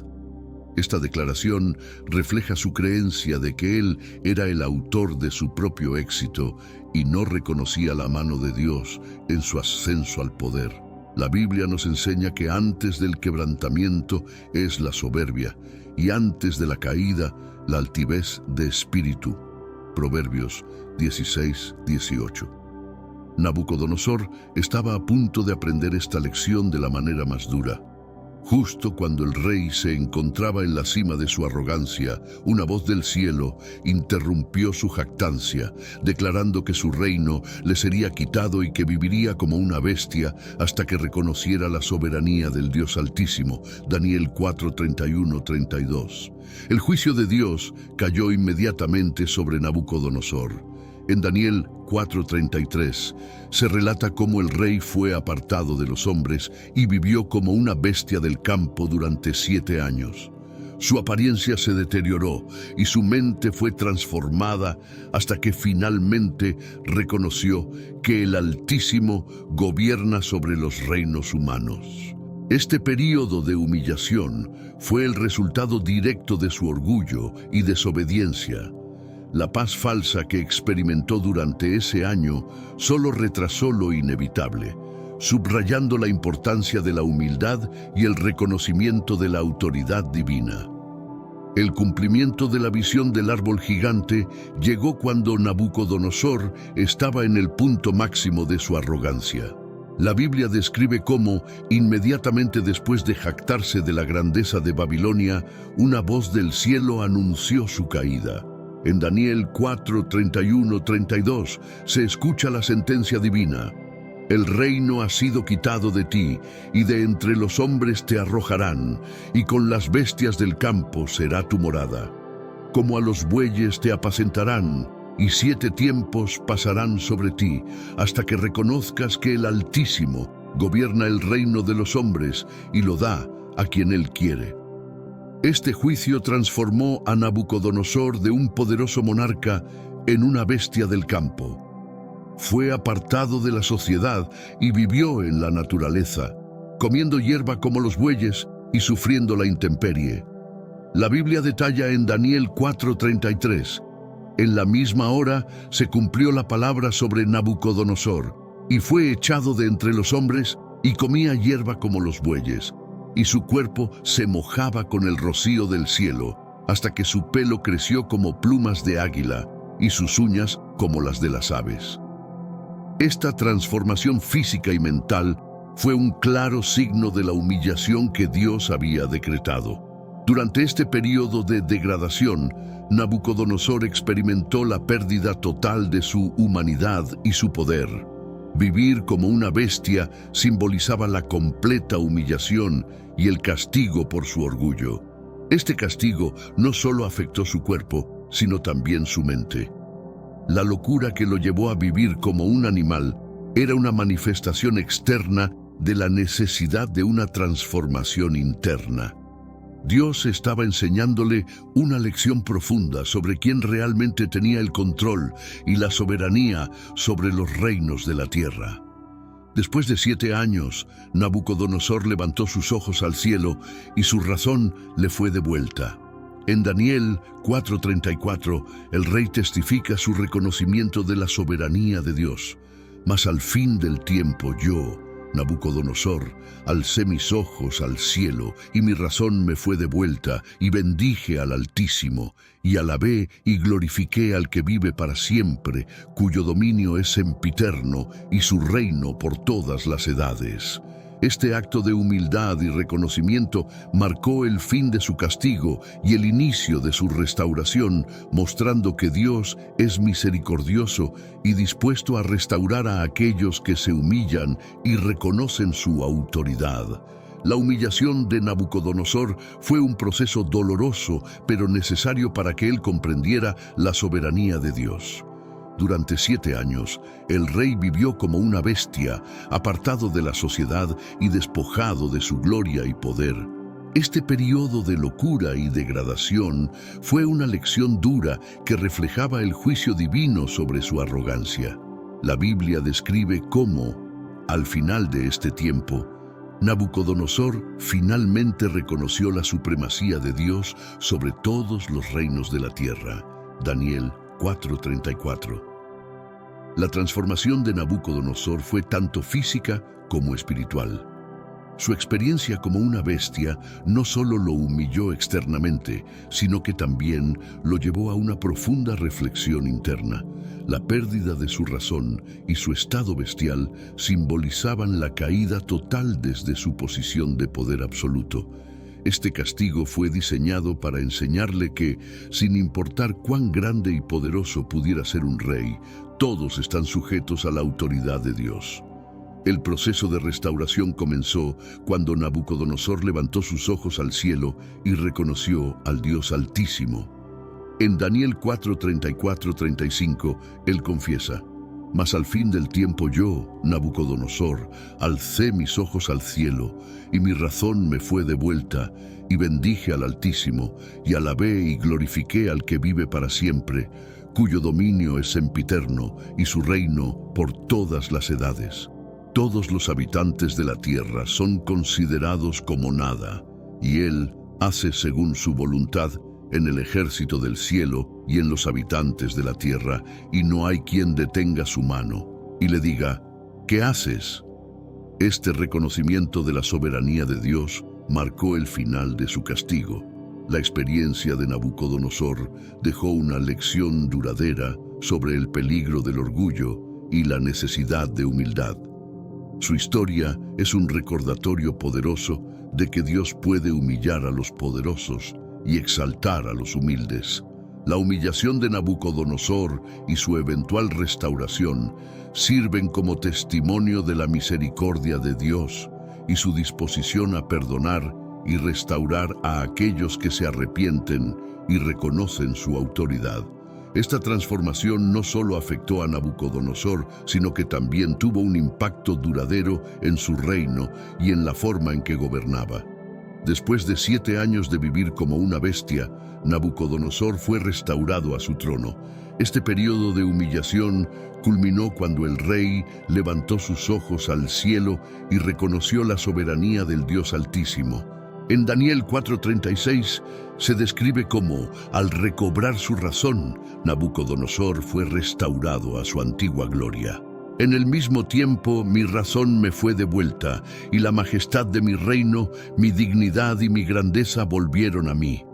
Esta declaración refleja su creencia de que él era el autor de su propio éxito y no reconocía la mano de Dios en su ascenso al poder. La Biblia nos enseña que antes del quebrantamiento es la soberbia y antes de la caída la altivez de espíritu. Proverbios 16:18. Nabucodonosor estaba a punto de aprender esta lección de la manera más dura. Justo cuando el rey se encontraba en la cima de su arrogancia, una voz del cielo interrumpió su jactancia, declarando que su reino le sería quitado y que viviría como una bestia hasta que reconociera la soberanía del Dios Altísimo. Daniel 4:31-32. El juicio de Dios cayó inmediatamente sobre Nabucodonosor. En Daniel 4:33 se relata cómo el rey fue apartado de los hombres y vivió como una bestia del campo durante 7 años. Su apariencia se deterioró y su mente fue transformada hasta que finalmente reconoció que el Altísimo gobierna sobre los reinos humanos. Este período de humillación fue el resultado directo de su orgullo y desobediencia. La paz falsa que experimentó durante ese año solo retrasó lo inevitable, subrayando la importancia de la humildad y el reconocimiento de la autoridad divina. El cumplimiento de la visión del árbol gigante llegó cuando Nabucodonosor estaba en el punto máximo de su arrogancia. La Biblia describe cómo, inmediatamente después de jactarse de la grandeza de Babilonia, una voz del cielo anunció su caída. En Daniel 4:31-32 se escucha la sentencia divina. El reino ha sido quitado de ti, y de entre los hombres te arrojarán, y con las bestias del campo será tu morada. Como a los bueyes te apacentarán, y 7 tiempos pasarán sobre ti, hasta que reconozcas que el Altísimo gobierna el reino de los hombres y lo da a quien Él quiere. Este juicio transformó a Nabucodonosor de un poderoso monarca en una bestia del campo. Fue apartado de la sociedad y vivió en la naturaleza, comiendo hierba como los bueyes y sufriendo la intemperie. La Biblia detalla en Daniel 4:33, en la misma hora se cumplió la palabra sobre Nabucodonosor, y fue echado de entre los hombres y comía hierba como los bueyes, y su cuerpo se mojaba con el rocío del cielo, hasta que su pelo creció como plumas de águila y sus uñas como las de las aves. Esta transformación física y mental fue un claro signo de la humillación que Dios había decretado. Durante este periodo de degradación, Nabucodonosor experimentó la pérdida total de su humanidad y su poder. Vivir como una bestia simbolizaba la completa humillación y el castigo por su orgullo. Este castigo no solo afectó su cuerpo, sino también su mente. La locura que lo llevó a vivir como un animal era una manifestación externa de la necesidad de una transformación interna. Dios estaba enseñándole una lección profunda sobre quién realmente tenía el control y la soberanía sobre los reinos de la tierra. Después de 7 años, Nabucodonosor levantó sus ojos al cielo y su razón le fue devuelta. En Daniel 4:34, el rey testifica su reconocimiento de la soberanía de Dios. Mas al fin del tiempo yo, Nabucodonosor, alcé mis ojos al cielo y mi razón me fue devuelta y bendije al Altísimo y alabé y glorifiqué al que vive para siempre, cuyo dominio es sempiterno y su reino por todas las edades. Este acto de humildad y reconocimiento marcó el fin de su castigo y el inicio de su restauración, mostrando que Dios es misericordioso y dispuesto a restaurar a aquellos que se humillan y reconocen su autoridad. La humillación de Nabucodonosor fue un proceso doloroso, pero necesario para que él comprendiera la soberanía de Dios. Durante 7 años, el rey vivió como una bestia, apartado de la sociedad y despojado de su gloria y poder. Este periodo de locura y degradación fue una lección dura que reflejaba el juicio divino sobre su arrogancia. La Biblia describe cómo, al final de este tiempo, Nabucodonosor finalmente reconoció la supremacía de Dios sobre todos los reinos de la tierra. Daniel 4:34. La transformación de Nabucodonosor fue tanto física como espiritual. Su experiencia como una bestia no solo lo humilló externamente, sino que también lo llevó a una profunda reflexión interna. La pérdida de su razón y su estado bestial simbolizaban la caída total desde su posición de poder absoluto. Este castigo fue diseñado para enseñarle que, sin importar cuán grande y poderoso pudiera ser un rey, todos están sujetos a la autoridad de Dios. El proceso de restauración comenzó cuando Nabucodonosor levantó sus ojos al cielo y reconoció al Dios Altísimo. En Daniel 4:34-35, él confiesa: Mas al fin del tiempo yo, Nabucodonosor, alcé mis ojos al cielo, y mi razón me fue devuelta, y bendije al Altísimo, y alabé y glorifiqué al que vive para siempre, cuyo dominio es sempiterno, y su reino por todas las edades. Todos los habitantes de la tierra son considerados como nada, y Él hace según su voluntad en el ejército del cielo y en los habitantes de la tierra, y no hay quien detenga su mano y le diga: ¿qué haces? Este reconocimiento de la soberanía de Dios marcó el final de su castigo. La experiencia de Nabucodonosor dejó una lección duradera sobre el peligro del orgullo y la necesidad de humildad. Su historia es un recordatorio poderoso de que Dios puede humillar a los poderosos y exaltar a los humildes. La humillación de Nabucodonosor y su eventual restauración sirven como testimonio de la misericordia de Dios y su disposición a perdonar y restaurar a aquellos que se arrepienten y reconocen su autoridad. Esta transformación no solo afectó a Nabucodonosor, sino que también tuvo un impacto duradero en su reino y en la forma en que gobernaba. Después de 7 años de vivir como una bestia, Nabucodonosor fue restaurado a su trono. Este periodo de humillación culminó cuando el rey levantó sus ojos al cielo y reconoció la soberanía del Dios Altísimo. En Daniel 4:36 se describe cómo, al recobrar su razón, Nabucodonosor fue restaurado a su antigua gloria. En el mismo tiempo mi razón me fue devuelta, y la majestad de mi reino, mi dignidad y mi grandeza volvieron a mí.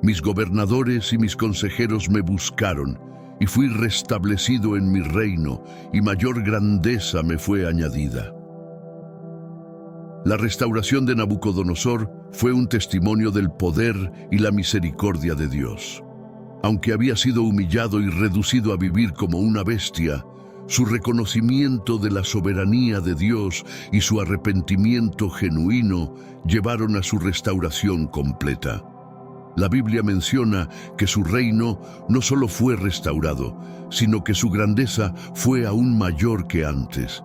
Mis gobernadores y mis consejeros me buscaron, y fui restablecido en mi reino, y mayor grandeza me fue añadida. La restauración de Nabucodonosor fue un testimonio del poder y la misericordia de Dios. Aunque había sido humillado y reducido a vivir como una bestia, su reconocimiento de la soberanía de Dios y su arrepentimiento genuino llevaron a su restauración completa. La Biblia menciona que su reino no solo fue restaurado, sino que su grandeza fue aún mayor que antes.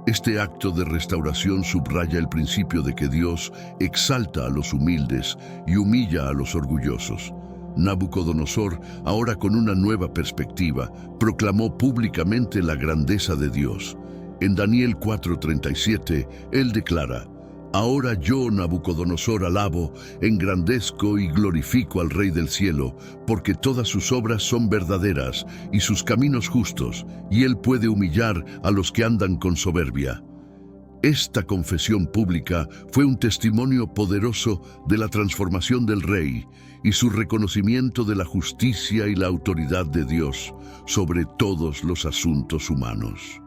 Este acto de restauración subraya el principio de que Dios exalta a los humildes y humilla a los orgullosos. Nabucodonosor, ahora con una nueva perspectiva, proclamó públicamente la grandeza de Dios. En Daniel 4:37, él declara: Ahora yo, Nabucodonosor, alabo, engrandezco y glorifico al Rey del cielo, porque todas sus obras son verdaderas y sus caminos justos, y él puede humillar a los que andan con soberbia. Esta confesión pública fue un testimonio poderoso de la transformación del rey y su reconocimiento de la justicia y la autoridad de Dios sobre todos los asuntos humanos.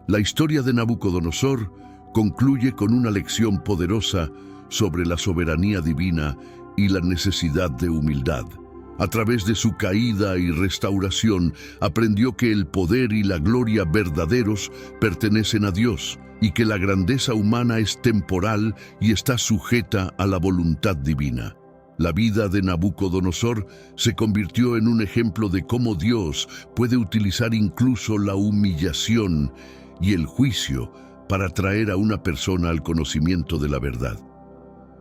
La historia de Nabucodonosor concluye con una lección poderosa sobre la soberanía divina y la necesidad de humildad. A través de su caída y restauración, aprendió que el poder y la gloria verdaderos pertenecen a Dios y que la grandeza humana es temporal y está sujeta a la voluntad divina. La vida de Nabucodonosor se convirtió en un ejemplo de cómo Dios puede utilizar incluso la humillación y el juicio para traer a una persona al conocimiento de la verdad.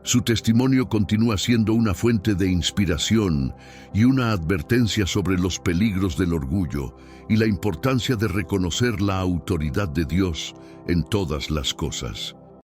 Su testimonio continúa siendo una fuente de inspiración y una advertencia sobre los peligros del orgullo y la importancia de reconocer la autoridad de Dios en todas las cosas.